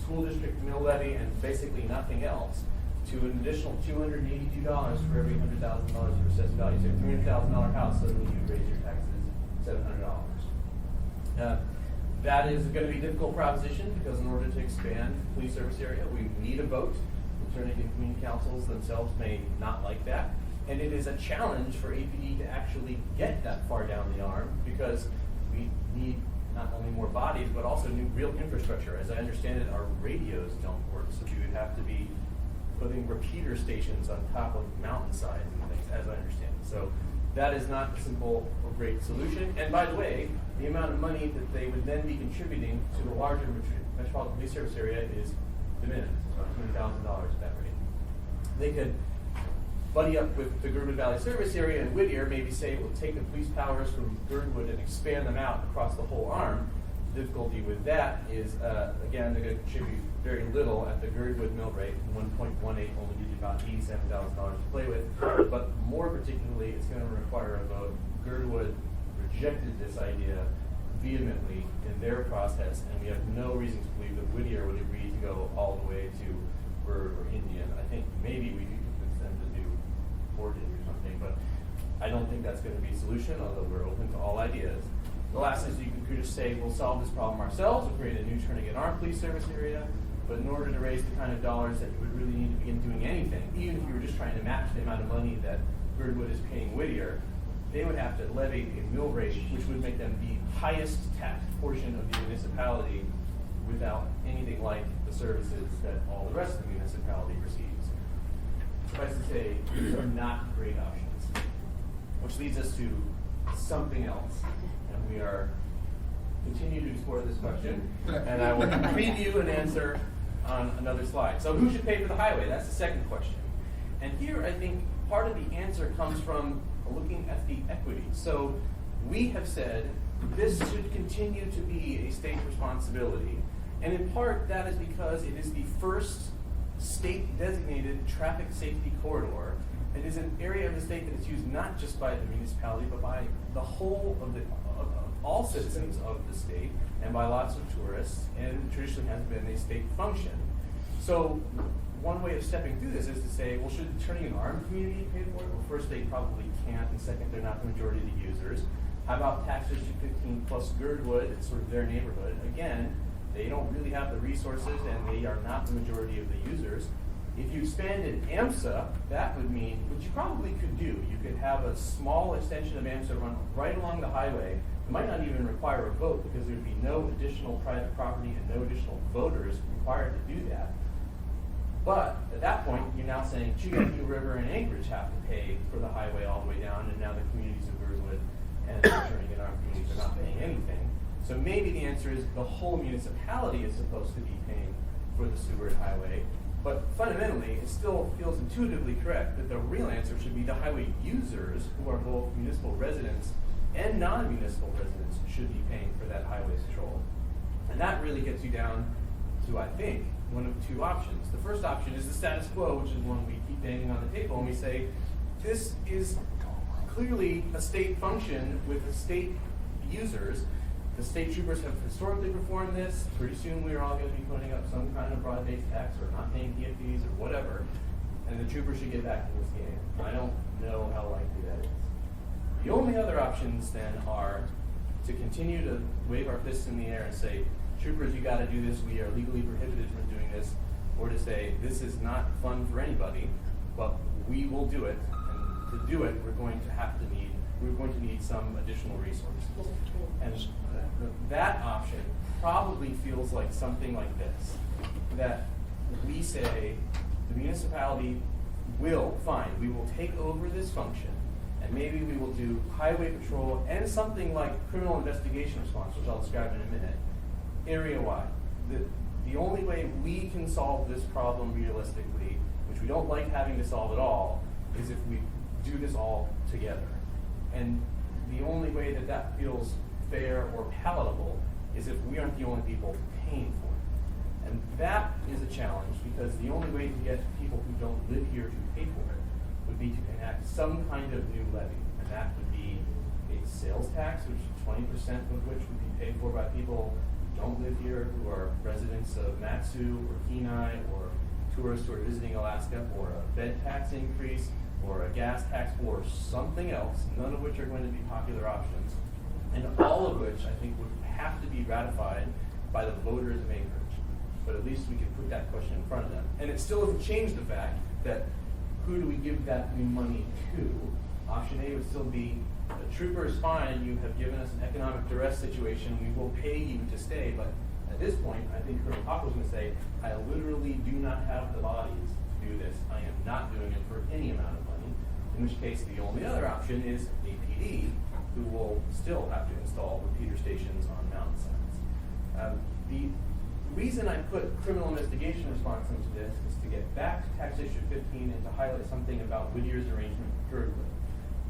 school district mill levy and basically nothing else to an additional $282 for every $100,000 of assessed value. So a $300,000 house, suddenly you raise your taxes $700. That is going to be a difficult proposition because in order to expand the police service area, we need a vote. The Turnagain Community Councils themselves may not like that. And it is a challenge for APD to actually get that far down the arm because we need not only more bodies, but also new real infrastructure. As I understand it, our radios don't work, so we would have to be putting repeater stations on top of mountainsides and things, as I understand it. So that is not a simple or great solution. And by the way, the amount of money that they would then be contributing to the larger Metropolitan Police Service area is de minimis, about $20,000 at that rate. They could buddy up with the Girdwood Valley Service Area and Whittier, maybe say, we'll take the police powers from Girdwood and expand them out across the whole arm. The difficulty with that is, again, they're going to contribute very little at the Girdwood mill rate. 1.18 only gives you about $87,000 to play with. But more particularly, it's going to require a vote. Girdwood rejected this idea vehemently in their process, and we have no reason to believe that Whittier would agree to go all the way to Bird or Indian. I think maybe we could convince them to do Portage or something, but I don't think that's going to be a solution, although we're open to all ideas. The last is you could just say, we'll solve this problem ourselves, we'll create a new Turnagain Armed Police Service area, but in order to raise the kind of dollars that you would really need to begin doing anything, even if you were just trying to match the amount of money that Girdwood is paying Whittier, they would have to levy a mill rate which would make them the highest tax portion of the municipality without anything like the services that all the rest of the municipality receives. Suffice to say, these are not great options. Which leads us to something else. And we are continue to explore this question. And I will preview an answer on another slide. So who should pay for the highway? That's the second question. And here I think part of the answer comes from looking at the equity. So we have said this should continue to be a state responsibility. And in part that is because it is the first state designated traffic safety corridor. It is an area of the state that is used not just by the municipality, but by the whole of all citizens of the state and by lots of tourists, and traditionally has been a state function. So one way of stepping through this is to say, well, should turning an armed community pay for it? Well, first, they probably can't, and second, they're not the majority of the users. How about Tax District 15 plus Girdwood? It's sort of their neighborhood. Again, they don't really have the resources, and they are not the majority of the users. If you expanded AMSA, that would mean, which you probably could do, you could have a small extension of AMSA run right along the highway. It might not even require a vote because there would be no additional private property and no additional voters required to do that. But at that point, you're now saying Chugach Eagle River and Anchorage have to pay for the highway all the way down, and now the communities of Girdwood and the Turnagain Armed communities are not paying anything. So maybe the answer is the whole municipality is supposed to be paying for the Seward Highway. But fundamentally, it still feels intuitively correct that the real answer should be the highway users, who are both municipal residents and non-municipal residents, should be paying for that highway patrol. And that really gets you down to, I think, one of two options. The first option is the status quo, which is one we keep banging on the table, and we say, this is clearly a state function with the state users. The state troopers have historically performed this. Pretty soon we're all going to be putting up some kind of broad-based tax or not paying PFDs or whatever, and the troopers should get back in this game. I don't know how likely that is. The only other options then are to continue to wave our fists in the air and say, troopers, you gotta do this, we are legally prohibited from doing this, or to say, this is not fun for anybody, but we will do it, and to do it, we're going to need some additional resources. And that option probably feels like something like this, that we say, the municipality will, fine, we will take over this function, and maybe we will do highway patrol and something like criminal investigation response, which I'll describe in a minute, area-wide. The only way we can solve this problem realistically, which we don't like having to solve at all, is if we do this all together. And the only way that that feels fair or palatable is if we aren't the only people paying for it. And that is a challenge, because the only way to get people who don't live here to pay for it would be to enact some kind of new levy. And that would be a sales tax, which 20% of which would be paid for by people who don't live here, who are residents of Matsu or Kenai, or tourists who are visiting Alaska, or a bed tax increase, or a gas tax, or something else, none of which are going to be popular options, and all of which I think would have to be ratified by the voters of Anchorage. But at least we can put that question in front of them. And it still doesn't change the fact that who do we give that new money to? Option A would still be, the trooper is fine, you have given us an economic duress situation, we will pay you to stay, but at this point, I think Colonel Paco is going to say, I literally do not have the bodies to do this. I am not doing it for any amount of money, in which case the only other option is APD, who will still have to install repeater stations on mountain sides. The reason I put criminal investigation response into this is to get back to Tax Issue 15 and to highlight something about Whittier's arrangement with Girdwood.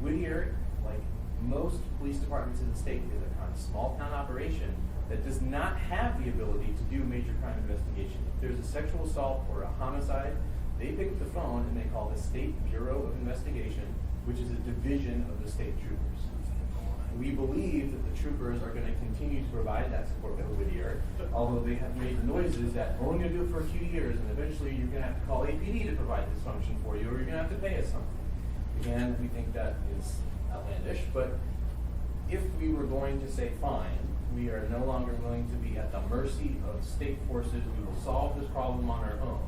Whittier, like most police departments in the state, is a kind of small town operation that does not have the ability to do major crime investigation. If there's a sexual assault or a homicide, they pick up the phone and they call the State Bureau of Investigation, which is a division of the state troopers. We believe that the troopers are going to continue to provide that support to Whittier, although they have made noises that we're only going to do it for a few years, and eventually you're going to have to call APD to provide this function for you, or you're going to have to pay us something. Again, we think that is outlandish, but if we were going to say, fine, we are no longer willing to be at the mercy of state forces, we will solve this problem on our own.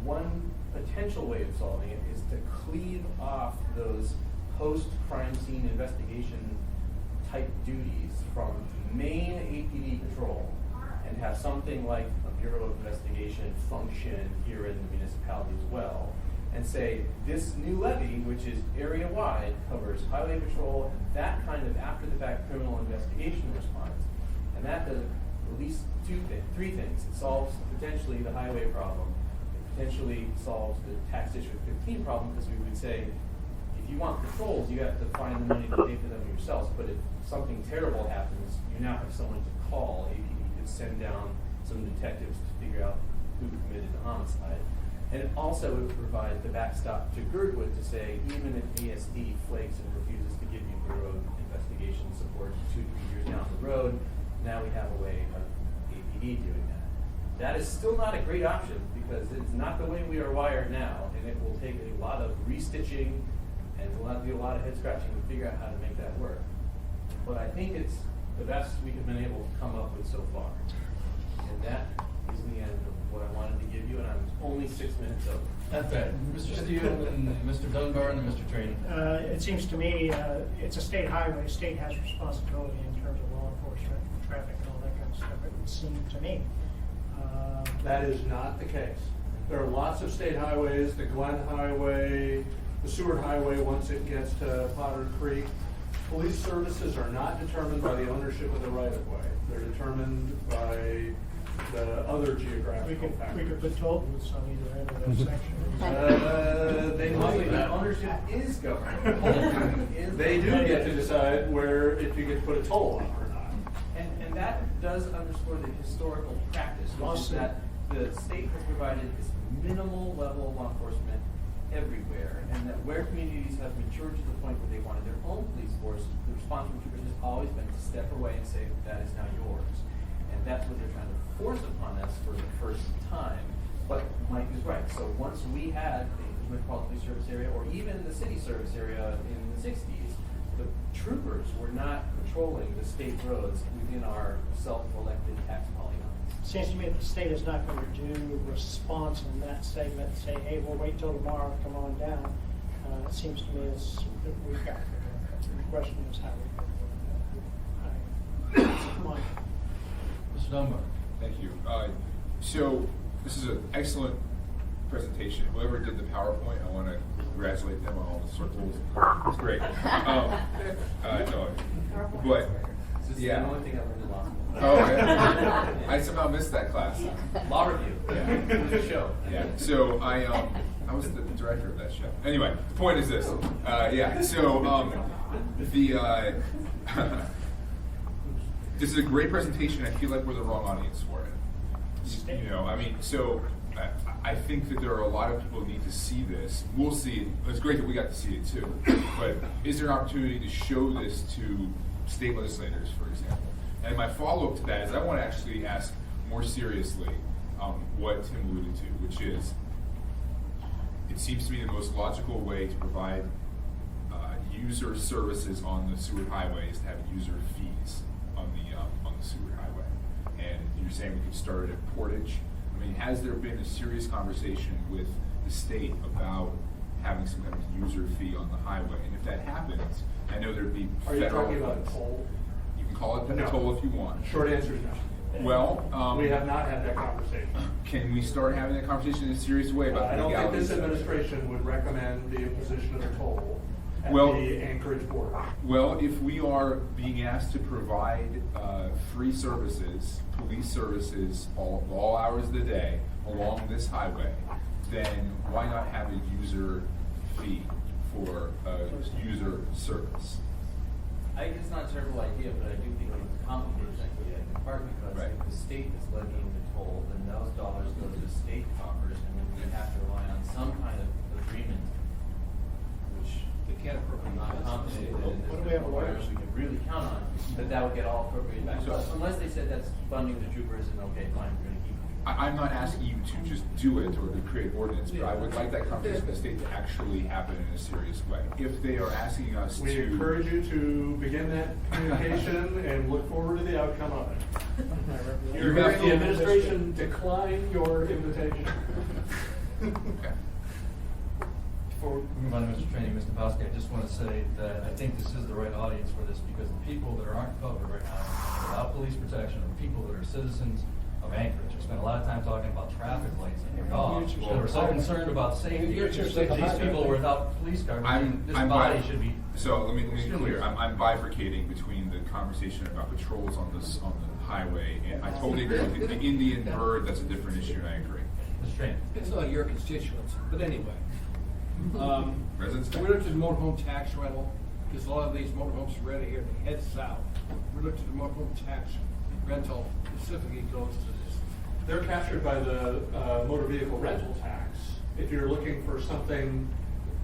One potential way of solving it is to cleave off those post-crime scene investigation type duties from main APD patrol and have something like a Bureau of Investigation function here in the municipality as well, and say this new levy, which is area-wide, covers highway patrol and that kind of after-the-fact criminal investigation response, and that does at least three things. It solves potentially the highway problem. It potentially solves the Tax District 15 problem, because we would say, if you want patrols, you have to find the money to pay for them yourselves. But if something terrible happens, you now have someone to call. APD could send down some detectives to figure out who committed the homicide. And it also would provide the backstop to Girdwood to say, even if ASD flakes and refuses to give you Bureau of Investigation support 2 to 3 years down the road, now we have a way of APD doing that. That is still not a great option, because it's not the way we are wired now, and it will take a lot of restitching and will be a lot of head scratching to figure out how to make that work. But I think it's the best we have been able to come up with so far. And that is the end of what I wanted to give you, and I'm only 6 minutes over. Not bad. Mr. Steele and Mr. Dunbar and Mr. Train. It seems to me, it's a state highway, state has responsibility in terms of law enforcement, traffic, and all that kind of stuff, it would seem to me. That is not the case. There are lots of state highways, the Glen Highway, the Seward Highway once it gets to Potter Creek. Police services are not determined by the ownership of the right-of-way. They're determined by the other geographical factors. We could put toll booths on either end of that section. They Mostly might. that ownership is government. They do get to decide where, if you get to put a toll on it or not. And that does underscore the historical practice, which is that the state has provided this minimal level of law enforcement everywhere, and that where communities have matured to the point where they wanted their own police force, the response from troopers has always been to step away and say, that is now yours. And that's what they're trying to force upon us for the first time. But Mike is right. So once we had the Metropolitan Police Service area, or even the city service area in the 60s, the troopers were not patrolling the state roads within our self-elected tax polygons. Seems to me that the state is not going to do response in that segment, say, hey, we'll wait till tomorrow, come on down. It seems to me as that we've got, the question is how we go. Mr. Dunbar. Thank you. So this is an excellent presentation. Whoever did the PowerPoint, I want to congratulate them on all the circles. It's great. No, but This is yeah. the only thing I learned in law school. Oh, yeah. I somehow missed that class. Law review. Yeah. It was a show. Yeah. So I was the director of that show. Anyway, the point is this. Yeah. So this is a great presentation. I feel like we're the wrong audience for it. You know, I mean, so I think that there are a lot of people who need to see this. We'll see it. It's great that we got to see it too. But is there an opportunity to show this to state legislators, for example? And my follow-up to that is I want to actually ask more seriously what Tim alluded to, which is it seems to me the most logical way to provide user services on the Seward Highway is to have user fees on the Seward Highway. And you're saying we could start it at Portage. I mean, has there been a serious conversation with the state about having some kind of user fee on the highway? And if that happens, I know there'd be Are you federal talking about a funds. toll? You can call it No. a toll if you want. Short answer is no. Well, We have not had that conversation. can we start having that conversation in a serious way about I the don't think legalities? this administration would recommend the imposition of a toll at Well- the Anchorage border. Well, if we are being asked to provide free services, police services, all hours of the day along this highway, then why not have a user fee for a user service? I think it's not a terrible idea, but I do think it's complicated idea, in part because Right. if the state is levying the toll, then those dollars go to the state coffers, and then we have to rely on some kind of agreement, which They can't I'm not confident that in What do this we have a lawyer? environment we can really count on, that would get all appropriated back to us, unless they said that's funding the troopers, and okay, fine, we're gonna keep it. I'm not asking you to just do it or to create ordinance, but I would like that conversation with the state to actually happen in a serious way. If they are asking us We to. encourage you to begin that communication and look forward to the outcome of it. You're You have hearing the to- administration decline your invitation. Okay. Before we move on to Mr. Training, Mr. Bosky, I just want to say that I think this is the right audience for this because the people that aren't covered right now without police protection are people that are citizens of Anchorage. We spent a lot of time talking about traffic lights and dogs. They were so concerned about safety. These people were without police coverage. This body should be. So let me be extremely- clear. I'm bifurcating between the conversation about patrols on the highway, and I totally agree with you. The Indian bird, that's a different issue, and I agree. Mr. Training. It's not your constituents, but anyway. Residents. We looked at the motorhome tax rental, because a lot of these motorhomes are rented here, they head south. We looked at the motorhome tax rental, specifically goes to this. They're captured by the motor vehicle rental tax. If you're looking for something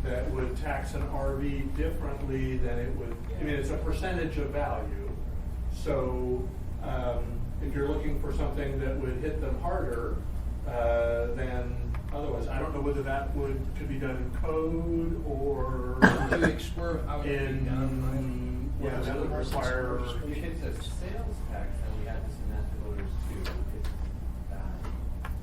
that would tax an RV differently than it would, I mean, it's a percentage of value. So if you're looking for something that would hit them harder than otherwise, I don't know whether that could be done in code or Do you explore how it would be done? yeah, that would require. If it's a sales tax, then we have this in that to voters too.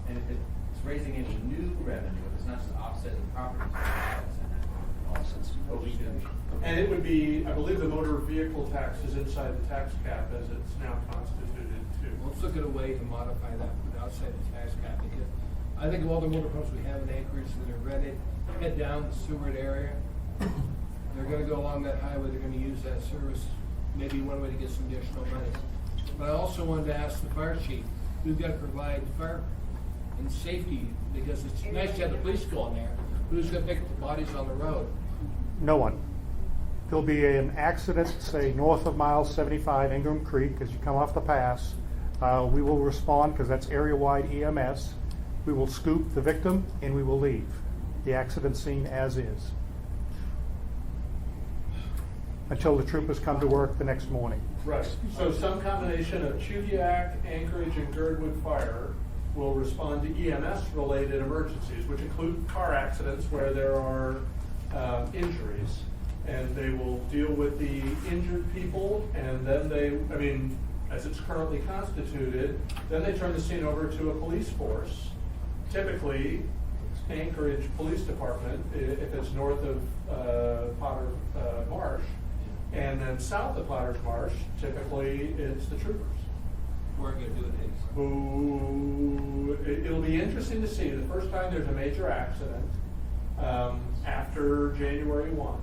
And if it's raising any new revenue, if it's not just offsetting property tax, then that offsets. But we can. And it would be, I believe the motor vehicle tax is inside the tax cap as it's now constituted too. Let's look at a way to modify that outside the tax cap, because I think of all the motorhomes we have in Anchorage that are rented, head down the Seward area. They're gonna go along that highway, they're gonna use that service, maybe one way to get some additional money. But I also wanted to ask the fire chief, we've gotta provide fire and safety, because it's nice to have the police go in there, who's gonna pick up the bodies on the road? No one. There'll be an accident, say, north of mile 75 Ingram Creek, as you come off the pass. We will respond, because that's area-wide EMS. We will scoop the victim, and we will leave the accident scene as is, until the troopers come to work the next morning. Right, so some combination of Chuviak, Anchorage, and Girdwood Fire will respond to EMS-related emergencies, which include car accidents where there are injuries. and they will deal with the injured people, and then they, I mean, as it's currently constituted, then they turn the scene over to a police force. Typically, Anchorage Police Department, if it's north of Potter Marsh, and then south of Potter's Marsh, typically it's the troopers. Who are gonna do it, Ace? Who, it'll be interesting to see, the first time there's a major accident, after January 1,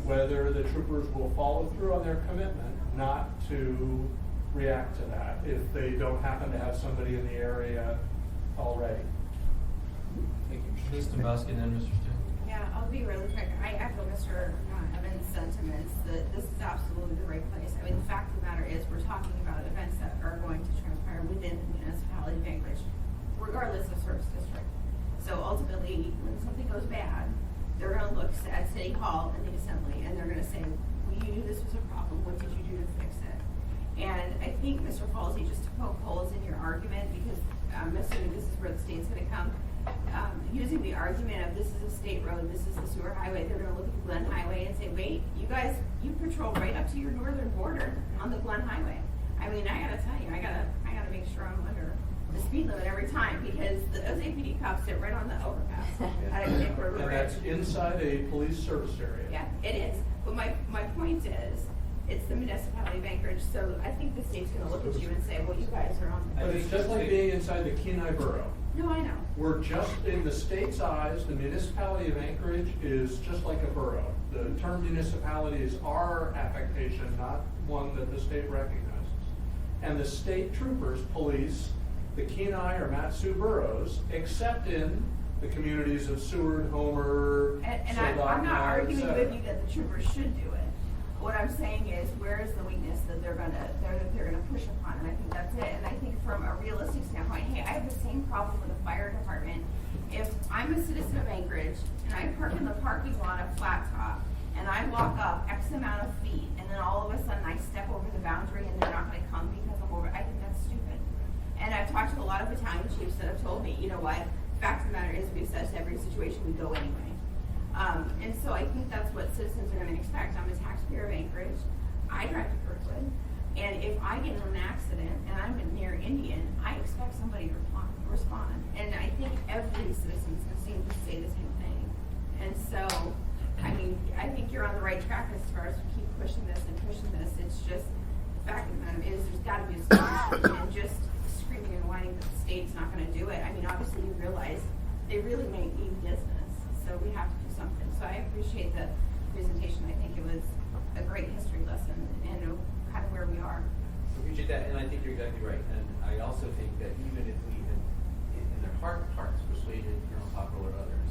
whether the troopers will follow through on their commitment not to react to that if they don't happen to have somebody in the area already. Thank you. Ms. Dombrowski and then Mr. Steele. Yeah, I'll be really quick. I echo Mr. Evans' sentiments that this is absolutely the right place. I mean, the fact of the matter is, we're talking about events that are going to transpire within the municipality of Anchorage, regardless of service district. So ultimately, when something goes bad, they're gonna look at City Hall and the Assembly, and they're gonna say, well, you knew this was a problem, what did you do to fix it? And I think, Mr. Falsey, just to poke holes in your argument, because I'm assuming this is where the state's gonna come, using the argument of this is a state road, this is the sewer highway, they're gonna look at the Glen Highway and say, wait, you guys, you patrol right up to your northern border on the Glen Highway. I mean, I gotta tell you, I gotta make sure I'm under the speed limit every time, because those APD cops sit right on the overpass. at Nickler And Bridge. that's inside a police service area. Yeah, it is. But my point is, it's the municipality of Anchorage, so I think the state's gonna look at you and say, well, you guys are on. But it's just like being inside the Kenai Borough. No, I know. We're just, in the state's eyes, the municipality of Anchorage is just like a borough. The term municipality is our affectation, not one that the state recognizes. And the state troopers police the Kenai or Matsu boroughs, except in the communities of Seward, Homer, And Soldotna, I'm not arguing et cetera. with you that the troopers should do it. What I'm saying is, where is the weakness that they're gonna push upon, and I think that's it. And I think from a realistic standpoint, hey, I have the same problem with the fire department. If I'm a citizen of Anchorage, and I park in the parking lot of Flat Top, and I walk up X amount of feet, and then all of a sudden I step over the boundary and they're not gonna come because I'm over, I think that's stupid. And I've talked to a lot of battalion chiefs that have told me, you know what, fact of the matter is, we assess every situation, we go anyway. And so I think that's what citizens are gonna expect. I'm a taxpayer of Anchorage, I drive to Kirkwood, and if I get in an accident and I'm near Indian, I expect somebody to respond. And I think every citizen's gonna seem to say the same thing. And so, I mean, I think you're on the right track as far as we keep pushing this and pushing this. It's just, the fact of the matter is, there's gotta be a solution, and just screaming and whining that the state's not gonna do it. I mean, obviously you realize they really may need business, so we have to do something. So I appreciate the presentation. I think it was a great history lesson and kind of where we are. I appreciate that, and I think you're exactly right. And I also think that even if we had, in their hearts, persuaded Colonel Cockrell or others,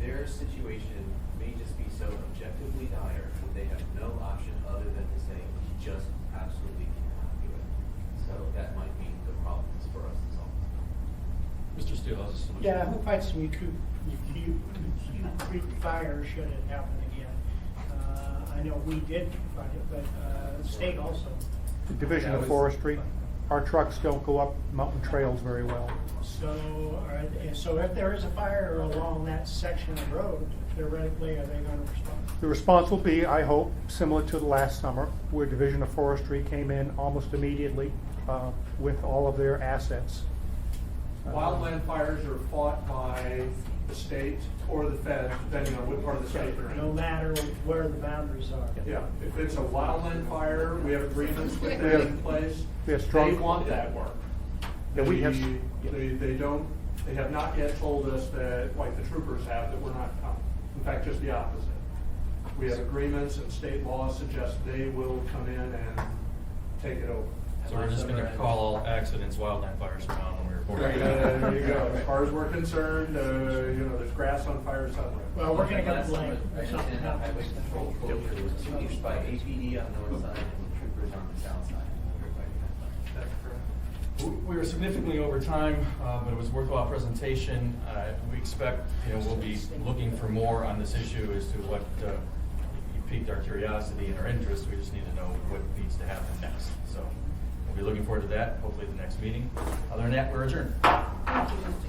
their situation may just be so objectively dire that they have no option other than to say, we just absolutely cannot do it. So that might be the problems for us to solve. Mr. Steele has a solution. Yeah, I hope that's some acute fire should it happen again. I know we did fight it, but the state also. The Division of Forestry, our trucks don't go up mountain trails very well. So if there is a fire along that section of road, theoretically, are they gonna respond? The response will be, I hope, similar to the last summer, where Division of Forestry came in almost immediately with all of their assets. Wildland fires are fought by the state or the feds, depending on what part of the state you're in. No matter where the boundaries are. Yeah, if it's a wildland fire, we have agreements with them in place. We have strong- They want that work. Yeah, we have- They have not yet told us that, like the troopers have, that we're not coming. In fact, just the opposite. We have agreements and state laws suggest they will come in and take it over. So we're just gonna call all accidents wildland fires from now on when we report. There you go. As far as we're concerned, there's grass on fire somewhere. Well, we're gonna get Last blamed. summer, I understand that highway control closure was used by APD on the north side and the troopers on the south side. That's correct. We were significantly over time, but it was a worthwhile presentation. We expect, we'll be looking for more on this issue as to what you piqued our curiosity and our interest. We just need to know what needs to happen next. So we'll be looking forward to that, hopefully at the next meeting. Other than that, we're adjourned. Thank you, Mr.